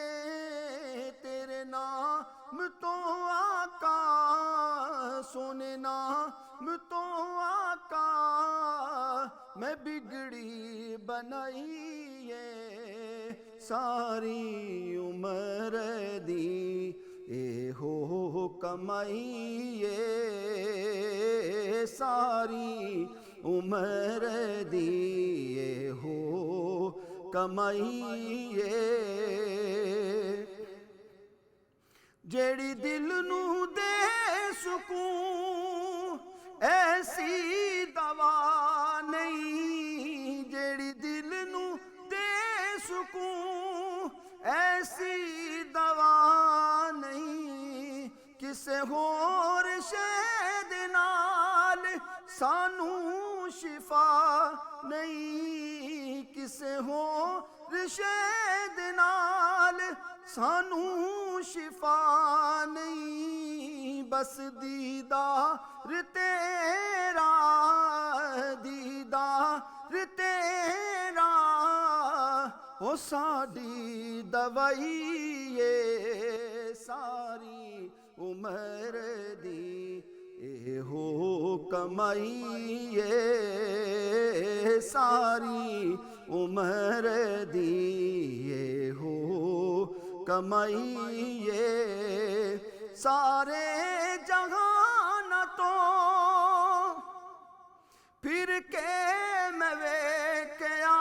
تیرے نام تو آقا, سونے نام تو آقا, میں بگڑی بنائیے. ساری عمر دی اے ہو کمائیے, ساری عمر دی اے ہو کمائیے. جیڑی دل نو دے سکون ایسی دوا نہیں, جیڑی دل نو ਕਿਸੇ ਹੋਰ ਸ਼ੈ ਦੇ ਨਾਲ ਸਾਨੂੰ ਸ਼ਿਫਾ ਨਹੀਂ, ਕਿਸੇ ਹੋਰ ਸ਼ੈ ਦੇ ਨਾਲ ਸਾਨੂੰ ਸ਼ਿਫਾ ਨਹੀਂ, ਬਸ ਦੀਦਾਰ ਤੇਰਾ, ਦੀਦਾਰ ਤੇਰਾ ਉਹ ਸਾਡੀ ਦਵਾਈ ਏ ਸਾਰੀ ਉਮਰ ਦੀ, ਇਹੋ ਕਮਾਈ ਏ ਸਾਰੀ ਉਮਰ ਦੀ, ਇਹੋ ਕਮਾਈ ਏ ਸਾਰੇ ਜਹਾਨ ਤੋਂ ਫਿਰ ਕੇ ਮੈਂ ਵੇਖਿਆ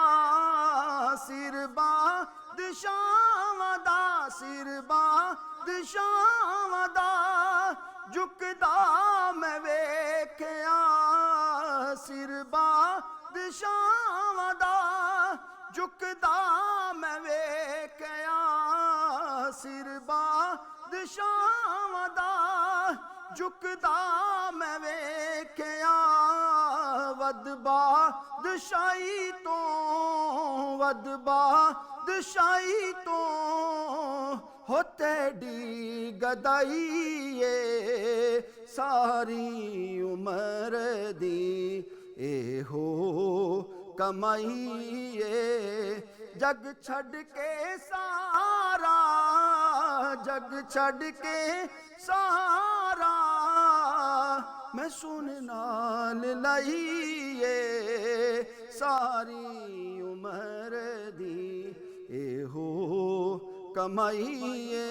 ਸਿਰ ਬਾਦਸ਼ਾਹਾਂ ਦਾ, ਸਿਰ ਬਾਦਸ਼ਾਹਾਂ ਦਾ ਝੁਕਦਾ ਮੈਂ ਵੇਖਿਆ, ਸਿਰ ਬਾਦਸ਼ਾਹਾਂ ਦਾ ਝੁਕਦਾ ਮੈਂ ਵੇਖਿਆ, ਸਿਰ ਬਾਦਸ਼ਾਹਾਂ ਦਾ ਝੁਕਦਾ ਮੈਂ ਵੇਖਿਆ, ਵੱਧ ਬਾਦਸ਼ਾਹੀ ਤੋਂ, ਵੱਧ ਬਾਦਸ਼ਾਹੀ ਤੋਂ ਹੋ ਤੇਰੀ ਗਦਾਈ ਏ ਸਾਰੀ ਉਮਰ ਦੀ, ਇਹੋ ਕਮਾਈ ਏ ਜਗ ਛੱਡ ਕੇ ਸਾਰਾ, ਜਗ ਛੱਡ ਕੇ ਸਾਰਾ ਮੈਂ ਸੁਣ ਨਾਲ ਲਈਏ ਸਾਰੀ ਉਮਰ ਦੀ, ਇਹੋ ਕਮਾਈਏ।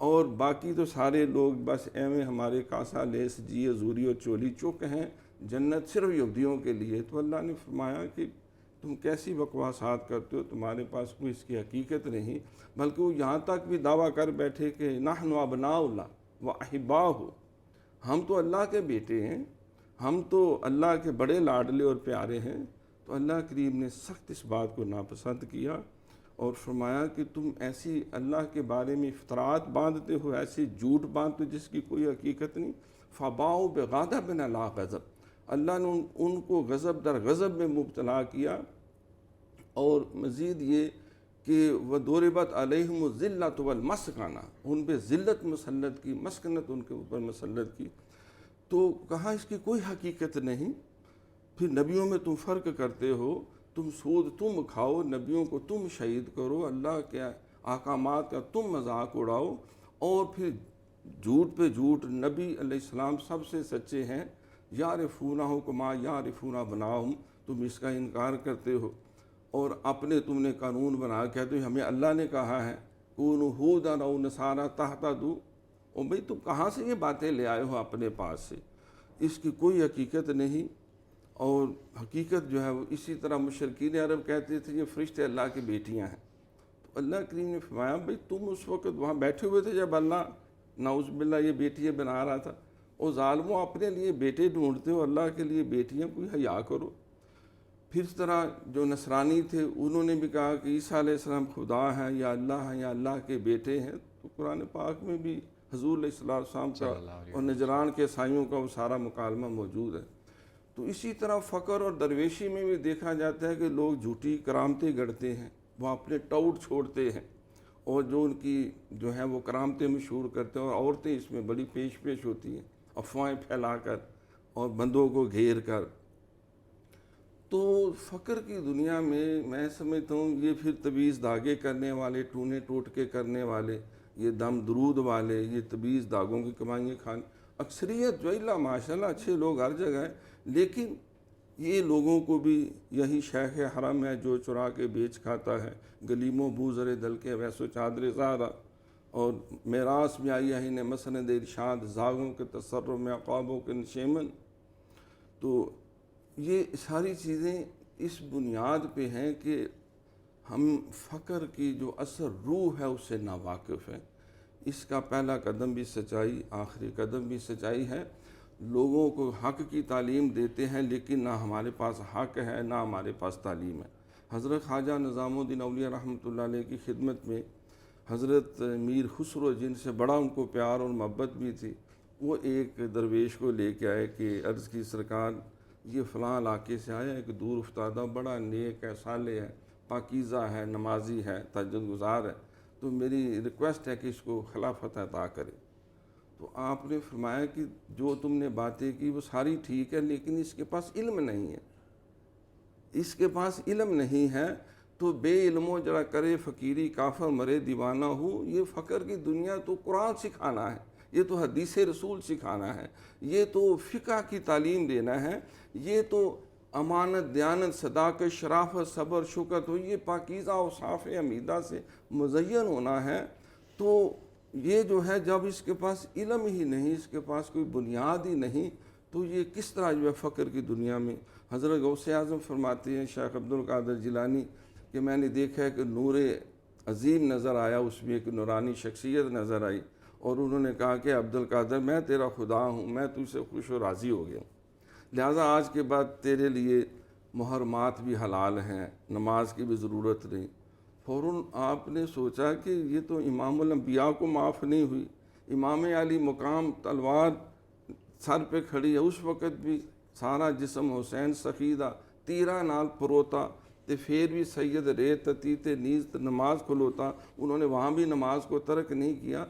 اور باقی تو سارے لوگ بس ایویں ہمارے کاسا لیس جی حضوری اور چولی چک ہیں، جنت صرف یہودیوں کے لیے۔ تو اللہ نے فرمایا کہ تم کیسی بکواسات کرتے ہو، تمہارے پاس کوئی اس کی حقیقت نہیں، بلکہ وہ یہاں تک بھی دعویٰ کر بیٹھے کہ نحن ابناء اللہ و احباہ، ہم تو اللہ کے بیٹے ہیں، ہم تو اللہ کے بڑے لاڈلے اور پیارے ہیں۔ تو اللہ کریم نے سخت اس بات کو ناپسند کیا اور فرمایا کہ تم ایسی اللہ کے بارے میں افتراءات باندھتے ہو، ایسی جھوٹ باندھتے ہو جس کی کوئی حقیقت نہیں۔ فباؤ بغضب من اللہ غضب، اللہ نے ان کو غضب در غضب میں مبتلا کیا۔ اور مزید یہ کہ وَضُرِبَتْ عَلَيْهِمُ الذِّلَّةُ وَالْمَسْكَنَةُ، ان پہ ذلت مسلط کی، مسکنت ان کے اوپر مسلط کی۔ تو کہا اس کی کوئی حقیقت نہیں۔ پھر نبیوں میں تم فرق کرتے ہو، تم سود تم کھاؤ، نبیوں کو تم شہید کرو، اللہ کے احکامات کا تم مذاق اڑاؤ، اور پھر جھوٹ پہ جھوٹ۔ نبی علیہ السلام سب سے سچے ہیں، یعرفونہ کما یعرفون ابناہم، تم اس کا انکار کرتے ہو اور اپنے تم نے قانون بنا کے کہتے ہو ہمیں اللہ نے کہا ہے کونوا ھودا او نصارا تہتدوا۔ اور بھئی تم کہاں سے یہ باتیں لے آئے ہو اپنے پاس سے؟ اس کی کوئی حقیقت نہیں۔ اور حقیقت جو ہے وہ اسی طرح مشرکین عرب کہتے تھے یہ فرشتے اللہ کی بیٹیاں ہیں۔ تو اللہ کریم نے فرمایا بھئی تم اس وقت وہاں بیٹھے ہوئے تھے جب اللہ نعوذ باللہ یہ بیٹیاں بنا رہا تھا، اور ظالموں اپنے لیے بیٹے ڈھونڈتے ہو، اللہ کے لیے بیٹیاں، کوئی حیا کرو۔ پھر اس طرح جو نصرانی تھے انہوں نے بھی کہا کہ عیسیٰ علیہ السلام خدا ہیں یا اللہ ہیں یا اللہ کے بیٹے ہیں۔ تو قرآن پاک میں بھی حضور علیہ السلام کا اور نجران کے عیسائیوں کا وہ سارا مکالمہ موجود ہے۔ تو اسی طرح فقر اور درویشی میں بھی دیکھا جاتا ہے کہ لوگ جھوٹی کرامتیں گڑھتے ہیں، وہ اپنے ٹاؤٹ چھوڑتے ہیں، اور جو ان کی جو ہیں وہ کرامتیں مشہور کرتے ہیں، اور عورتیں اس میں بڑی پیش ہوتی ہیں افواہیں پھیلا کر اور بندوں کو گھیر کر۔ تو فقر کی دنیا میں سمجھتا ہوں یہ پھر تویز دھاگے کرنے والے، ٹونے ٹوٹکے کرنے والے، یہ دم درود والے، یہ تویز دھاگوں کی کمائیاں کھانے، اکثریت جو اللہ ماشاءاللہ اچھے لوگ ہر جگہ ہیں، لیکن یہ لوگوں کو بھی یہی شیخ حرم ہے جو چرا کے بیچ کھاتا ہے، گلیموں بوزر دل کے ویسو چادر زارا، اور میراث میں آئی ہے مسند ارشاد زاغوں کے تصرف میں عقابوں کے نشیمن۔ تو یہ ساری چیزیں اس بنیاد پہ ہیں کہ ہم فقر کی جو اصل روح ہے اس سے ناواقف ہیں۔ اس کا پہلا قدم بھی سچائی، آخری قدم بھی سچائی ہے۔ لوگوں کو حق کی تعلیم دیتے ہیں لیکن نہ ہمارے پاس حق ہے نہ ہمارے پاس تعلیم ہے۔ حضرت خواجہ نظام الدین اولیاء رحمۃ اللہ علیہ کی خدمت میں حضرت میر خسرو، جن سے بڑا ان کو پیار اور محبت بھی تھی، وہ ایک درویش کو لے کے آئے کہ عرض کی سرکار یہ فلاں علاقے سے آیا ہے کہ دور افتادہ، بڑا نیک ہے، صالح ہے، پاکیزہ ہے، نمازی ہے، تہجد گزار ہے، تو میری ریکویسٹ ہے کہ اس کو خلافت عطا کرے۔ تو آپ نے فرمایا کہ جو تم نے باتیں کی وہ ساری ٹھیک ہے، لیکن اس کے پاس علم نہیں ہے، اس کے پاس علم نہیں ہے۔ تو بے علموں جرا کرے فقیری، کافر مرے دیوانہ ہو۔ یہ فقر کی دنیا تو قرآن سکھانا ہے، یہ تو حدیث رسول سکھانا ہے، یہ تو فقہ کی تعلیم دینا ہے، یہ تو امانت، دیانت، صداقت، شرافت، صبر، شکر، تو یہ پاکیزہ اوصاف حمیدہ سے مزین ہونا ہے۔ تو یہ جو ہے جب اس کے پاس علم ہی نہیں، اس کے پاس کوئی بنیاد ہی نہیں، تو یہ کس طرح جو ہے فقر کی دنیا میں۔ حضرت غوث اعظم فرماتے ہیں شیخ عبد القادر جیلانی کہ میں نے دیکھا ہے کہ نور عظیم نظر آیا، اس میں ایک نورانی شخصیت نظر آئی، اور انہوں نے کہا کہ عبد القادر میں تیرا خدا ہوں، میں تجھ سے خوش و راضی ہو گیا ہوں، لہٰذا آج کے بعد تیرے لیے محرمات بھی حلال ہیں، نماز کی بھی ضرورت نہیں۔ فوراً آپ نے سوچا کہ یہ تو امام الانبیاء کو معاف نہیں ہوئی، امام علی مقام تلوار سر پہ کھڑی ہے، اس وقت بھی سارا جسم حسین سخیدہ تیرا نال پروتا، تے پھر بھی سید ریت تیتے نیز نماز کھلوتا، انہوں نے وہاں بھی نماز کو ترک نہیں کیا۔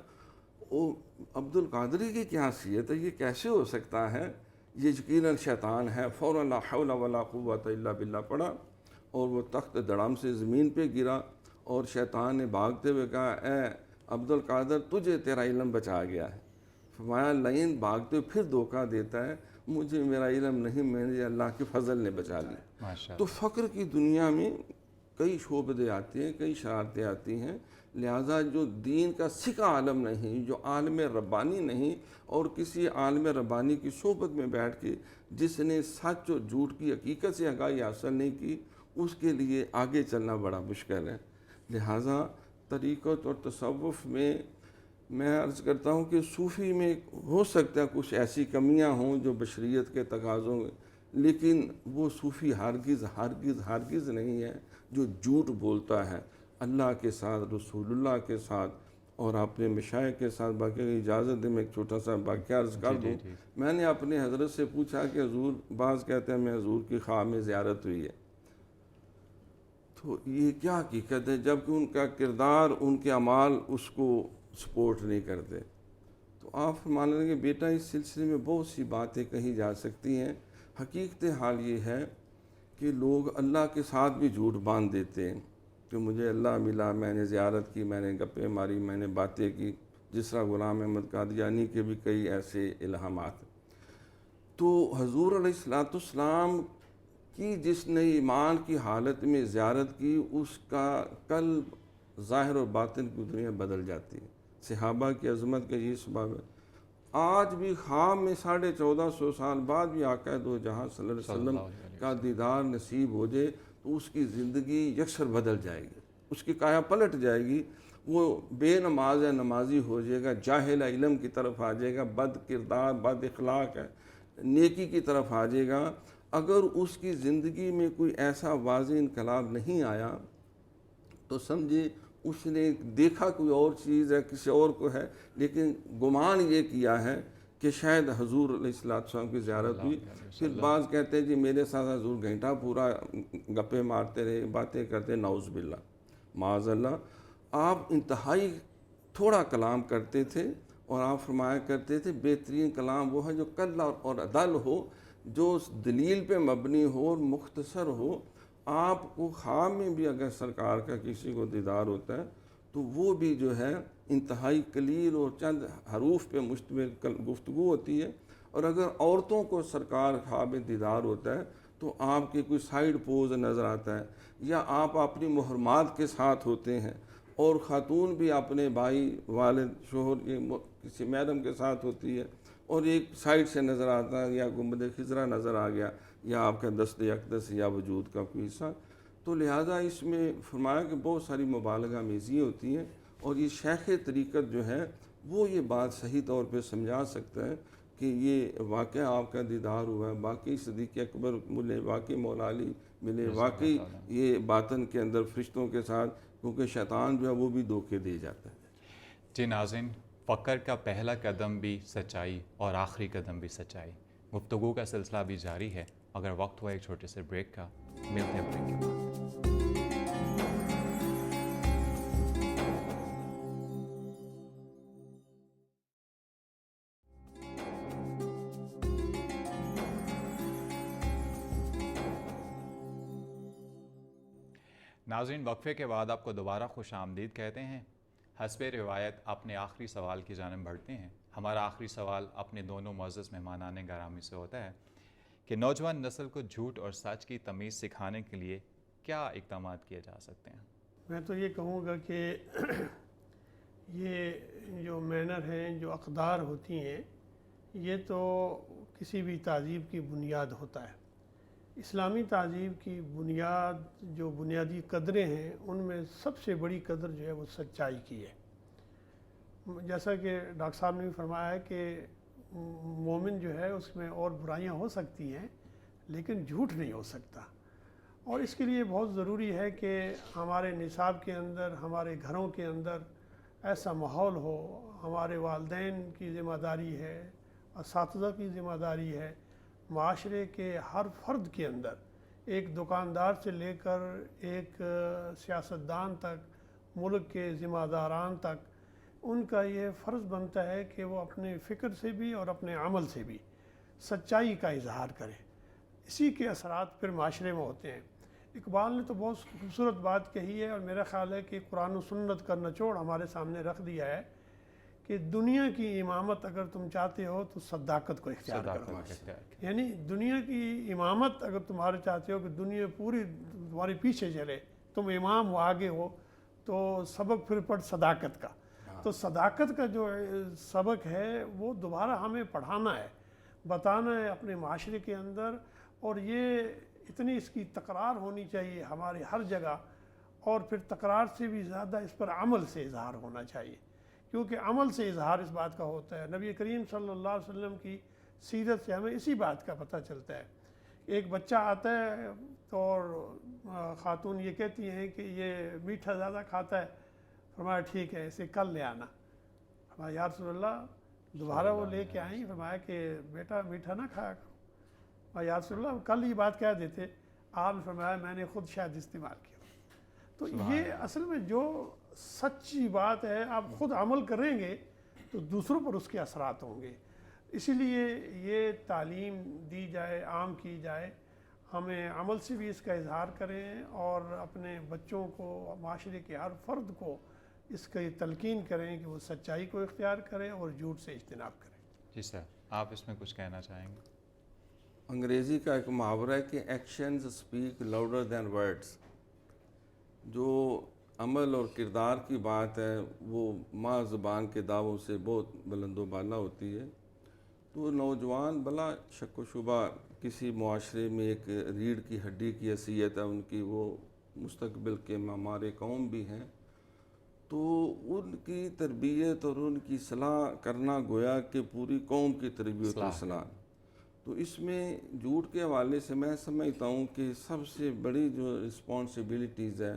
او عبد القادری کی کیا حیثیت ہے، یہ کیسے ہو سکتا ہے؟ یہ یقیناً شیطان ہے۔ فوراً لا حول ولا قوت الا باللہ پڑھا، اور وہ تخت دڑم سے زمین پہ گرا، اور شیطان نے بھاگتے ہوئے کہا اے عبد القادر تجھے تیرا علم بچا گیا ہے۔ فرمایا لئن بھاگتے ہوئے پھر دھوکہ دیتا ہے، مجھے میرا علم نہیں، مجھے اللہ کے فضل نے بچا لی۔ تو فقر کی دنیا میں کئی شعبے آتے ہیں، کئی شرارتیں آتی ہیں، لہٰذا جو دین کا سکھا عالم نہیں، جو عالم ربانی نہیں، اور کسی عالم ربانی کی صحبت میں بیٹھ کے جس نے سچ اور جھوٹ کی حقیقت سے آگاہی حاصل نہیں کی، اس کے لیے آگے چلنا بڑا مشکل ہے۔ لہٰذا طریقت اور تصوف میں عرض کرتا ہوں کہ صوفی میں ہو سکتا ہے کچھ ایسی کمیاں ہوں جو بشریت کے تقاضوں میں، لیکن وہ صوفی ہرگز ہرگز ہرگز نہیں ہے جو جھوٹ بولتا ہے اللہ کے ساتھ، رسول اللہ کے ساتھ اور اپنے مشائخ کے ساتھ۔ باقی اجازت دیں میں ایک چھوٹا سا واقعہ عرض کر دوں۔ میں نے اپنے حضرت سے پوچھا کہ حضور، بعض کہتے ہیں میں حضور کی خواب میں زیارت ہوئی ہے، تو یہ کیا حقیقت ہے؟ جبکہ ان کا کردار، ان کے اعمال اس کو سپورٹ نہیں کرتے۔ تو آپ فرمانے لگے بیٹا اس سلسلے میں بہت سی باتیں کہی جا سکتی ہیں، حقیقت حال یہ ہے کہ لوگ اللہ کے ساتھ بھی جھوٹ باندھ دیتے ہیں کہ مجھے اللہ ملا، میں نے زیارت کی، میں نے گپیں ماری، میں نے باتیں کی، جس طرح غلام احمد قادیانی کے بھی کئی ایسے الہامات۔ تو حضور علیہ السلام کی جس نے ایمان کی حالت میں زیارت کی، اس کا قلب ظاہر اور باطن کی دنیا بدل جاتی ہے۔ صحابہ کی عظمت کا یہ سبب ہے۔ آج بھی خواب میں 1450 سال بعد بھی آقا دو جہاں صلی اللہ علیہ وسلم کا دیدار نصیب ہو جائے تو اس کی زندگی یکسر بدل جائے گی، اس کی کایا پلٹ جائے گی۔ وہ بے نماز ہے نمازی ہو جائے گا، جاہل علم کی طرف آ جائے گا، بد کردار بد اخلاق ہے نیکی کی طرف آ جائے گا۔ اگر اس کی زندگی میں کوئی ایسا واضح انقلاب نہیں آیا تو سمجھے اس نے دیکھا کوئی اور چیز ہے، کسی اور کو ہے، لیکن گمان یہ کیا ہے کہ شاید حضور علیہ السلام کی زیارت ہوئی۔ پھر بعض کہتے ہیں جی میرے ساتھ حضور گھنٹہ پورا گپے مارتے رہے، باتیں کرتے، نعوذ باللہ معاذ اللہ۔ آپ انتہائی تھوڑا کلام کرتے تھے اور آپ فرمایا کرتے تھے بہترین کلام وہ ہے جو کل اور عدل ہو، جو دلیل پہ مبنی ہو اور مختصر ہو۔ آپ کو خواب میں بھی اگر سرکار کا کسی کو دیدار ہوتا ہے تو وہ بھی جو ہے انتہائی قلیل اور چند حروف پہ مشتمل گفتگو ہوتی ہے۔ اور اگر عورتوں کو سرکار خواب میں دیدار ہوتا ہے تو آپ کے کوئی سائیڈ پوز نظر آتا ہے، یا آپ اپنی محرمات کے ساتھ ہوتے ہیں، اور خاتون بھی اپنے بھائی، والد، شوہر کے کسی محرم کے ساتھ ہوتی ہے، اور ایک سائیڈ سے نظر آتا ہے، یا گنبد خضرا نظر آ گیا، یا آپ کا دست اقدس یا وجود کا کوئی حصہ۔ تو لہٰذا اس میں فرمایا کہ بہت ساری مبالغہ آمیزی ہوتی ہیں، اور یہ شیخ طریقت جو ہے وہ یہ بات صحیح طور پہ سمجھا سکتا ہے کہ یہ واقعہ آپ کا دیدار ہوا ہے، واقعی صدیق اکبر ملے، واقعی مولا علی ملے، واقعی یہ باطن کے اندر فرشتوں کے ساتھ، کیونکہ شیطان جو ہے وہ بھی دھوکے دے جاتا ہے۔ جی ناظرین، فقر کا پہلا قدم بھی سچائی اور آخری قدم بھی سچائی۔ گفتگو کا سلسلہ بھی جاری ہے، اگر وقت ہوا ایک چھوٹے سے بریک کا، ملتے ہیں بریک کے بعد۔ ناظرین، وقفے کے بعد آپ کو دوبارہ خوش آمدید کہتے ہیں۔ حسب روایت اپنے آخری سوال کی جانب بڑھتے ہیں۔ ہمارا آخری سوال اپنے دونوں معزز مہمانان گرامی سے ہوتا ہے کہ نوجوان نسل کو جھوٹ اور سچ کی تمیز سکھانے کے لیے کیا اقدامات کیے جا سکتے ہیں؟ میں تو یہ کہوں گا کہ یہ جو مینر ہیں، جو اقدار ہوتی ہیں، یہ تو کسی بھی تہذیب کی بنیاد ہوتا ہے۔ اسلامی تہذیب کی بنیاد، جو بنیادی قدریں ہیں، ان میں سب سے بڑی قدر جو ہے وہ سچائی کی ہے۔ جیسا کہ ڈاکٹر صاحب نے بھی فرمایا ہے کہ مومن جو ہے اس میں اور برائیاں ہو سکتی ہیں لیکن جھوٹ نہیں ہو سکتا، اور اس کے لیے بہت ضروری ہے کہ ہمارے نصاب کے اندر، ہمارے گھروں کے اندر ایسا ماحول ہو۔ ہمارے والدین کی ذمہ داری ہے، اساتذہ کی ذمہ داری ہے، معاشرے کے ہر فرد کے اندر، ایک دکاندار سے لے کر ایک سیاستدان تک، ملک کے ذمہ داران تک، ان کا یہ فرض بنتا ہے کہ وہ اپنے فکر سے بھی اور اپنے عمل سے بھی سچائی کا اظہار کریں۔ اسی کے اثرات پھر معاشرے میں ہوتے ہیں۔ اقبال نے تو بہت خوبصورت بات کہی ہے، اور میرا خیال ہے کہ قرآن و سنت کا نچوڑ ہمارے سامنے رکھ دیا ہے کہ دنیا کی امامت اگر تم چاہتے ہو تو صداقت کو اختیار کرو۔ یعنی دنیا کی امامت اگر تمہارے چاہتے ہو کہ دنیا پوری تمہارے پیچھے چلے، تم امام ہو، آگے ہو، تو سبق پھر پڑھ صداقت کا. تو صداقت کا جو سبق ہے وہ دوبارہ ہمیں پڑھانا ہے، بتانا ہے اپنے معاشرے کے اندر، اور یہ اتنی اس کی تکرار ہونی چاہیے ہماری ہر جگہ، اور پھر تکرار سے بھی زیادہ اس پر عمل سے اظہار ہونا چاہیے، کیونکہ عمل سے اظہار اس بات کا ہوتا ہے. نبی کریم صلی اللہ علیہ وسلم کی سیرت سے ہمیں اسی بات کا پتہ چلتا ہے. ایک بچہ آتا ہے تو اور خاتون یہ کہتی ہیں کہ یہ میٹھا زیادہ کھاتا ہے، فرمایا ٹھیک ہے اسے کل لے آنا. فرمایا یا رسول اللہ، دوبارہ وہ لے کے آئیں، فرمایا کہ بیٹا میٹھا نہ کھایا کرو. فرمایا یا رسول اللہ کل یہ بات کہہ دیتے، آپ نے فرمایا میں نے خود شاید استعمال کیا. تو یہ اصل میں جو سچی بات ہے، آپ خود عمل کریں گے تو دوسروں پر اس کے اثرات ہوں گے. اسی لیے یہ تعلیم دی جائے، عام کی جائے، ہمیں عمل سے بھی اس کا اظہار کریں، اور اپنے بچوں کو، معاشرے کے ہر فرد کو اس کی تلقین کریں کہ وہ سچائی کو اختیار کریں اور جھوٹ سے اجتناب کریں. جی سر، آپ اس میں کچھ کہنا چاہیں گے؟ انگریزی کا ایک محاورہ ہے کہ actions speak louder than words. جو عمل اور کردار کی بات ہے وہ ماں زبان کے دعووں سے بہت بلند و بالا ہوتی ہے. تو نوجوان بلا شک و شبہ کسی معاشرے میں ایک ریڑھ کی ہڈی کی حیثیت ہے ان کی، وہ مستقبل کے معمار قوم بھی ہیں. تو ان کی تربیت اور ان کی اصلاح کرنا گویا کہ پوری قوم کی تربیت و اصلاح. تو اس میں جھوٹ کے حوالے سے میں سمجھتا ہوں کہ سب سے بڑی جو رسپانسبلٹیز ہے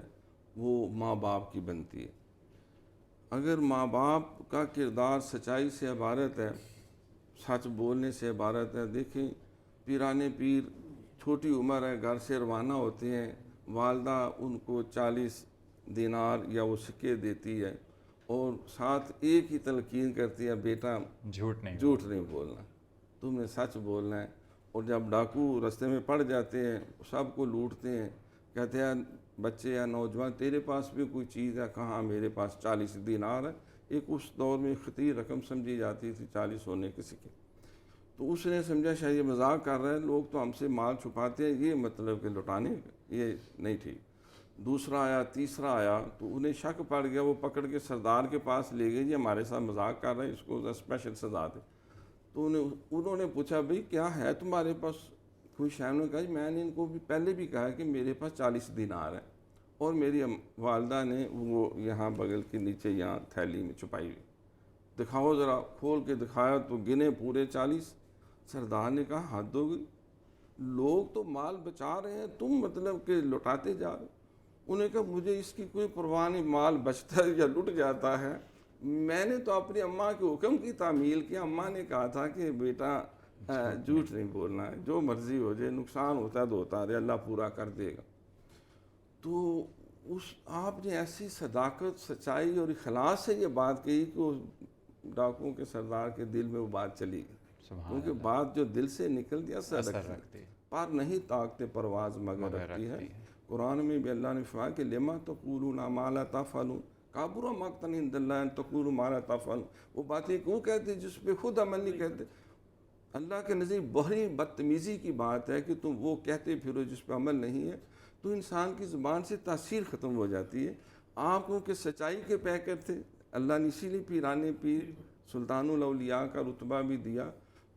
وہ ماں باپ کی بنتی ہے. اگر ماں باپ کا کردار سچائی سے عبارت ہے، سچ بولنے سے عبارت ہے. دیکھیں پیرانے پیر چھوٹی عمر ہے، گھر سے روانہ ہوتے ہیں، والدہ ان کو 40 دینار یا وہ سکے دیتی ہے اور ساتھ ایک ہی تلقین کرتی ہے، بیٹا جھوٹ نہیں بولنا، تم نے سچ بولنا ہے. اور جب ڈاکو رستے میں پڑ جاتے ہیں، سب کو لوٹتے ہیں، کہتے ہیں بچے یا نوجوان تیرے پاس بھی کوئی چیز ہے؟ کہاں میرے پاس 40 دینار ہے. ایک اس دور میں خطیر رقم سمجھی جاتی تھی 40 سونے کے سکے. تو اس نے سمجھا شاید یہ مذاق کر رہے ہیں، لوگ تو ہم سے مال چھپاتے ہیں، یہ مطلب کہ لٹانے یہ نہیں ٹھیک. دوسرا آیا، تیسرا آیا، تو انہیں شک پڑ گیا. وہ پکڑ کے سردار کے پاس لے گئے، یہ ہمارے ساتھ مذاق کر رہے ہیں، اس کو اسپیشل سزا دے. تو انہوں نے پوچھا بھئی کیا ہے تمہارے پاس کوئی شے؟ نے کہا میں نے ان کو بھی پہلے بھی کہا کہ میرے پاس 40 دینار ہے، اور میری والدہ نے وہ یہاں بغل کے نیچے یہاں تھیلی میں چھپائی ہوئی، دکھاؤ ذرا. کھول کے دکھایا تو گنے پورے 40. سردار نے کہا حد ہو گئی، لوگ تو مال بچا رہے ہیں، تم مطلب کہ لٹاتے جا رہے. انہوں نے کہا مجھے اس کی کوئی پرواہ نہیں، مال بچتا ہے یا لٹ جاتا ہے، میں نے تو اپنی اماں کے حکم کی تعمیل کیا. اماں نے کہا تھا کہ بیٹا جھوٹ نہیں بولنا ہے، جو مرضی ہو جائے، نقصان ہوتا ہے تو ہوتا رہے، اللہ پورا کر دے گا. تو آپ نے ایسی صداقت، سچائی اور اخلاص سے یہ بات کہی کہ وہ ڈاکوؤں کے سردار کے دل میں وہ بات چلی گئی. کیونکہ بات جو دل سے نکل دیا اثر رکھتی ہے. پر نہیں طاقت پرواز مگر رکھتی ہے. قرآن میں بھی اللہ نے فرمایا کہ لما تقولون ما لا تفعلون کبر مقتا عند اللہ ان تقولوا ما لا تفعلون. وہ باتیں کیوں کہتے جس پہ خود عمل نہیں کرتے؟ اللہ کے نزدیک بڑی بدتمیزی کی بات ہے کہ تم وہ کہتے پھرو جس پہ عمل نہیں ہے. تو انسان کی زبان سے تاثیر ختم ہو جاتی ہے. آپ کیونکہ سچائی کے پیکر تھے، اللہ نے اسی لیے پیرانے پیر سلطان الاولیاء کا رتبہ بھی دیا.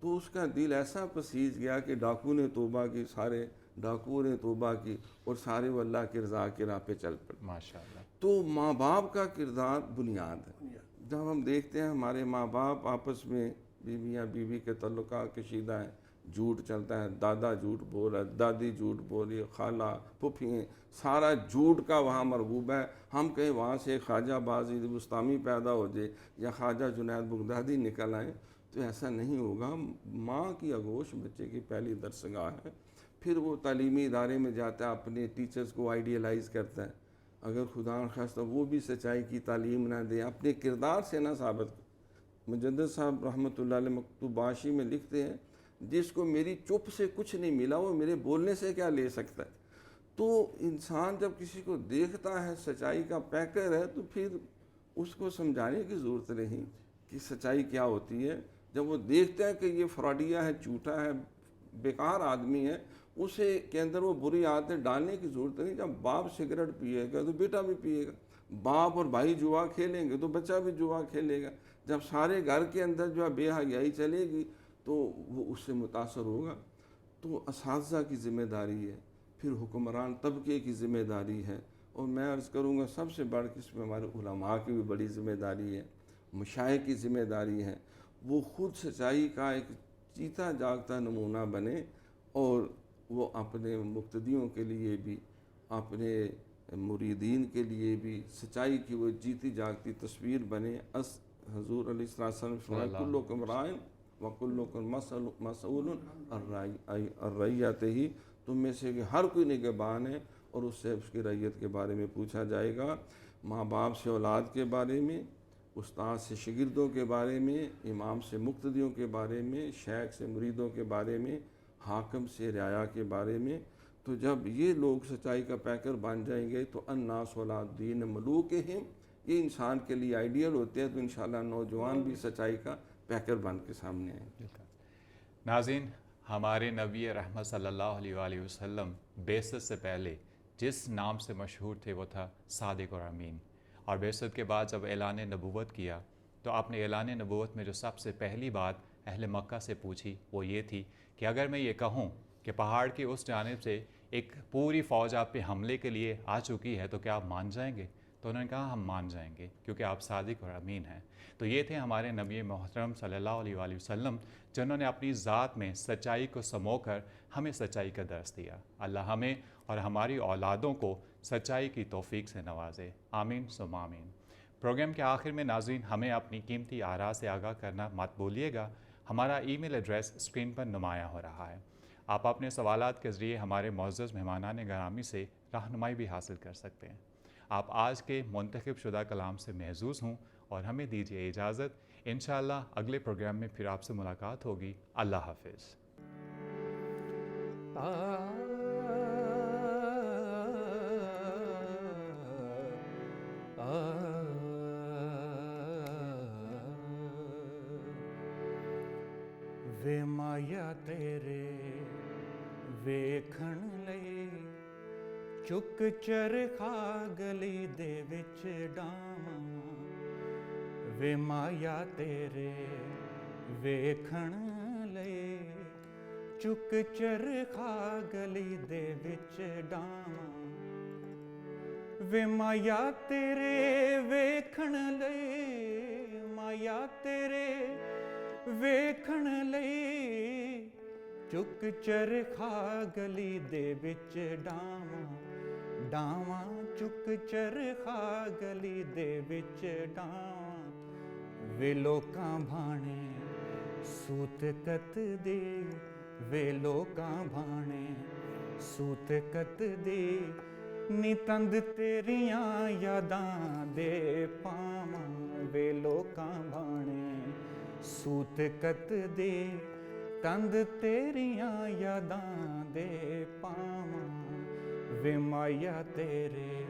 تو اس کا دل ایسا پسیج گیا کہ ڈاکو نے توبہ کی، سارے ڈاکو نے توبہ کی، اور سارے وہ اللہ کی رضا کی راہ پہ چل پڑے. ماشاءاللہ. تو ماں باپ کا کردار بنیاد ہے. جب ہم دیکھتے ہیں ہمارے ماں باپ آپس میں بیویاں بیوی کے تعلقات کشیدہ ہیں، جھوٹ چلتا ہے، دادا جھوٹ بول رہا ہے، دادی جھوٹ بول رہی ہے، خالہ پھوپھیاں، سارا جھوٹ کا وہاں مرغوب ہے. ہم کہیں وہاں سے خواجہ باز بستامی پیدا ہو جائے یا خواجہ جنید بغدادی نکل آئیں تو ایسا نہیں ہوگا. ماں کی آغوش بچے کی پہلی درسگاہ ہے. پھر وہ تعلیمی ادارے میں جاتا ہے، اپنے ٹیچرز کو آئیڈیلائز کرتا ہے. اگر خدا نخواستہ وہ بھی سچائی کی تعلیم نہ دے، اپنے کردار سے نہ ثابت. مجدد صاحب رحمۃ اللہ علیہ مکتوب عاشی میں لکھتے ہیں جس کو میری چپ سے کچھ نہیں ملا وہ میرے بولنے سے کیا لے سکتا ہے. تو انسان جب کسی کو دیکھتا ہے سچائی کا پیکر ہے تو پھر اس کو سمجھانے کی ضرورت نہیں کہ سچائی کیا ہوتی ہے. جب وہ دیکھتا ہے کہ یہ فراڈیا ہے، جھوٹا ہے، بیکار آدمی ہے، اسے کے اندر وہ بری عادتیں ڈالنے کی ضرورت نہیں. جب باپ سگریٹ پیے گا تو بیٹا بھی پیے گا، باپ اور بھائی جوا کھیلیں گے تو بچہ بھی جوا کھیلے گا. جب سارے گھر کے اندر جو ہے بے حیائی چلے گی تو وہ اس سے متاثر ہوگا. تو اساتذہ کی ذمہ داری ہے, پھر حکمران طبقے کی ذمہ داری ہے, اور میں عرض کروں گا سب سے بڑھ کے اس میں ہمارے علماء کی بھی بڑی ذمہ داری ہے, مشائخ کی ذمہ داری ہے. وہ خود سچائی کا ایک چیتا جاگتا نمونہ بنے, اور وہ اپنے مقتدیوں کے لیے بھی, اپنے مریدین کے لیے بھی سچائی کی وہ جیتی جاگتی تصویر بنے. حضور علیہ السلام فرمایا کلکم رائن وکلکم مسئول عن رعیتہ, تم میں سے کہ ہر کوئی نگہبان ہے اور اس سے اس کی رعیت کے بارے میں پوچھا جائے گا. ماں باپ سے اولاد کے بارے میں, استاد سے شاگردوں کے بارے میں, امام سے مقتدیوں کے بارے میں, شیخ سے مریدوں کے بارے میں, حاکم سے رعایا کے بارے میں. تو جب یہ لوگ سچائی کا پیکر بن جائیں گے تو الناس اولاد دین ملوکہم, یہ انسان کے لیے آئیڈیل ہوتے ہیں, تو انشاءاللہ نوجوان بھی سچائی کا پیکر بن کے سامنے آئیں گے. ناظرین, ہمارے نبی رحمت صلی اللہ علیہ وآلہ وسلم بعثت سے پہلے جس نام سے مشہور تھے وہ تھا صادق اور امین. اور بعثت کے بعد جب اعلان نبوت کیا تو آپ نے اعلان نبوت میں جو سب سے پہلی بات اہل مکہ سے پوچھی وہ یہ تھی کہ اگر میں یہ کہوں کہ پہاڑ کی اس جانب سے ایک پوری فوج آپ پہ حملے کے لیے آ چکی ہے تو کیا آپ مان جائیں گے؟ تو انہوں نے کہا ہم مان جائیں گے کیونکہ آپ صادق اور امین ہیں. تو یہ تھے ہمارے نبی محترم صلی اللہ علیہ وآلہ وسلم جنہوں نے اپنی ذات میں سچائی کو سمو کر ہمیں سچائی کا درس دیا. اللہ ہمیں اور ہماری اولادوں کو سچائی کی توفیق سے نوازے. آمین ثم آمین. پروگرام کے آخر میں ناظرین ہمیں اپنی قیمتی آراء سے آگاہ کرنا مت بھولیے گا. ہمارا ای میل ایڈریس اسکرین پر نمایاں ہو رہا ہے. آپ اپنے سوالات کے ذریعے ہمارے معزز مہمانان گرامی سے رہنمائی بھی حاصل کر سکتے ہیں. آپ آج کے منتخب شدہ کلام سے محظوظ ہوں اور ہمیں دیجیے اجازت. انشاءاللہ اگلے پروگرام میں پھر آپ سے ملاقات ہوگی. اللہ حافظ. ਵੇ ਮਾਇਆ ਤੇਰੇ ਵੇਖਣ ਲਈ ਚੁੱਕ ਚਰਖਾ ਗਲੀ ਦੇ ਵਿੱਚ ਡਾਵਾਂ. ਵੇ ਮਾਇਆ ਤੇਰੇ ਵੇਖਣ ਲਈ ਚੁੱਕ ਚਰਖਾ ਗਲੀ ਦੇ ਵਿੱਚ ਡਾਵਾਂ. ਵੇ ਮਾਇਆ ਤੇਰੇ ਵੇਖਣ ਲਈ, ਮਾਇਆ ਤੇਰੇ ਵੇਖਣ ਲਈ ਚੁੱਕ ਚਰਖਾ ਗਲੀ ਦੇ ਵਿੱਚ ਡਾਵਾਂ. ਡਾਵਾਂ ਚੁੱਕ ਚਰਖਾ ਗਲੀ ਦੇ ਵਿੱਚ ਡਾਵਾਂ. ਵੇ ਲੋਕਾਂ ਭਾਣੇ ਸੂਤ ਕਤ ਦੇ, ਵੇ ਲੋਕਾਂ ਭਾਣੇ ਸੂਤ ਕਤ ਦੇ. ਨੀ ਤੰਦ ਤੇਰੀਆਂ ਯਾਦਾਂ ਦੇ ਪਾਵਾਂ. ਵੇ ਲੋਕਾਂ ਭਾਣੇ ਸੂਤ ਕਤ ਦੇ, ਤੰਦ ਤੇਰੀਆਂ ਯਾਦਾਂ ਦੇ ਪਾਵਾਂ. ਵੇ ਮਾਇਆ ਤੇਰੇ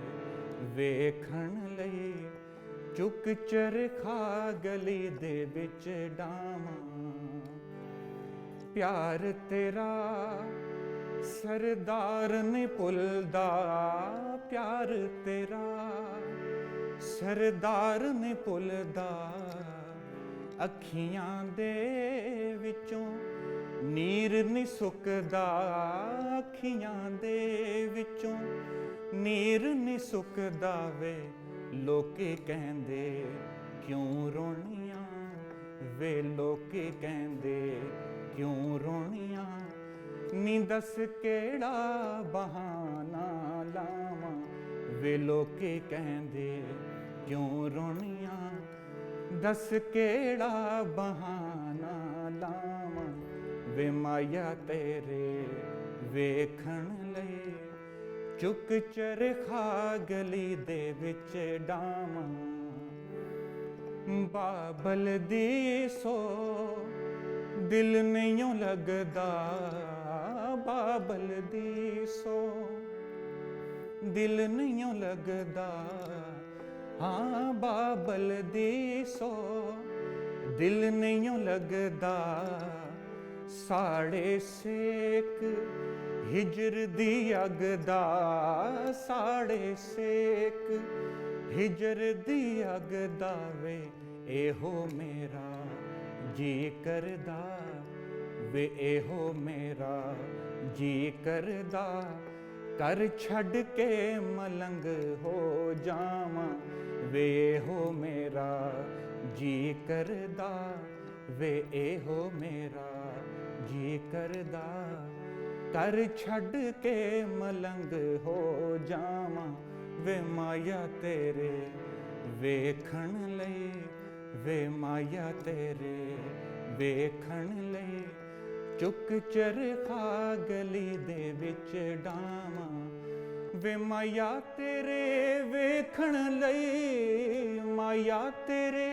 ਵੇਖਣ ਲਈ ਚੁੱਕ ਚਰਖਾ ਗਲੀ ਦੇ ਵਿੱਚ ਡਾਵਾਂ. ਪਿਆਰ ਤੇਰਾ ਸਰਦਾਰ ਨਹੀਂ ਭੁੱਲਦਾ, ਪਿਆਰ ਤੇਰਾ ਸਰਦਾਰ ਨਹੀਂ ਭੁੱਲਦਾ. ਅੱਖੀਆਂ ਦੇ ਵਿੱਚੋਂ ਨੀਰ ਨਹੀਂ ਸੁੱਕਦਾ, ਅੱਖੀਆਂ ਦੇ ਵਿੱਚੋਂ ਨੀਰ ਨਹੀਂ ਸੁੱਕਦਾ. ਵੇ ਲੋਕੇ ਕਹਿੰਦੇ ਕਿਉਂ ਰੋਣੀਆਂ, ਵੇ ਲੋਕੇ ਕਹਿੰਦੇ ਕਿਉਂ ਰੋਣੀਆਂ. ਨੀ ਦੱਸ ਕਿਹੜਾ ਬਹਾਨਾ ਲਾਵਾਂ. ਵੇ ਲੋਕੇ ਕਹਿੰਦੇ ਕਿਉਂ ਰੋਣੀਆਂ, ਦੱਸ ਕਿਹੜਾ ਬਹਾਨਾ ਲਾਵਾਂ. ਵੇ ਮਾਇਆ ਤੇਰੇ ਵੇਖਣ ਲਈ ਚੁੱਕ ਚਰਖਾ ਗਲੀ ਦੇ ਵਿੱਚ ਡਾਵਾਂ. ਬਾਬਲ ਦੀ ਸੋ ਦਿਲ ਨਹੀਂ ਲੱਗਦਾ, ਬਾਬਲ ਦੀ ਸੋ ਦਿਲ ਨਹੀਂ ਲੱਗਦਾ. ਹਾਂ ਬਾਬਲ ਦੀ ਸੋ ਦਿਲ ਨਹੀਂ ਲੱਗਦਾ. ਸਾੜੇ ਸੇਕ ਹਿਜਰ ਦੀ ਅੱਗ ਦਾ, ਸਾੜੇ ਸੇਕ ਹਿਜਰ ਦੀ ਅੱਗ ਦਾ ਵੇ ਇਹੋ ਮੇਰਾ ਜੀ ਕਰਦਾ ਵੇ ਇਹੋ ਮੇਰਾ ਜੀ ਕਰਦਾ ਕਰ ਛੱਡ ਕੇ ਮਲੰਗ ਹੋ ਜਾਵਾਂ ਵੇ ਇਹੋ ਮੇਰਾ ਜੀ ਕਰਦਾ ਵੇ ਇਹੋ ਮੇਰਾ ਜੀ ਕਰਦਾ ਕਰ ਛੱਡ ਕੇ ਮਲੰਗ ਹੋ ਜਾਵਾਂ ਵੇ ਮਾਇਆ ਤੇਰੇ ਵੇਖਣ ਲਈ ਵੇ ਮਾਇਆ ਤੇਰੇ ਵੇਖਣ ਲਈ ਚੁੱਕ ਚਰਖਾ ਗਲੀ ਦੇ ਵਿੱਚ ਡਾਵਾਂ ਵੇ ਮਾਇਆ ਤੇਰੇ ਵੇਖਣ ਲਈ ਮਾਇਆ ਤੇਰੇ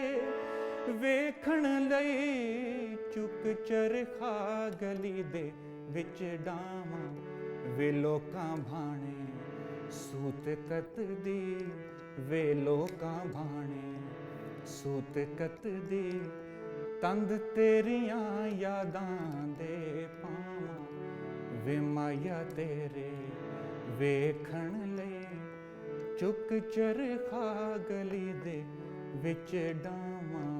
ਵੇਖਣ ਲਈ ਚੁੱਕ ਚਰਖਾ ਗਲੀ ਦੇ ਵਿੱਚ ਡਾਵਾਂ ਵੇ ਲੋਕਾਂ ਭਾਣੇ ਸੂਤ ਕੱਤਦੀ ਵੇ ਲੋਕਾਂ ਭਾਣੇ ਸੂਤ ਕੱਤਦੀ ਤੰਦ ਤੇਰੀਆਂ ਯਾਦਾਂ ਦੇ ਪਾਵਾਂ ਵੇ ਮਾਇਆ ਤੇਰੇ ਵੇਖਣ ਲਈ ਚੁੱਕ ਚਰਖਾ ਗਲੀ ਦੇ ਵਿੱਚ ਡਾਵਾਂ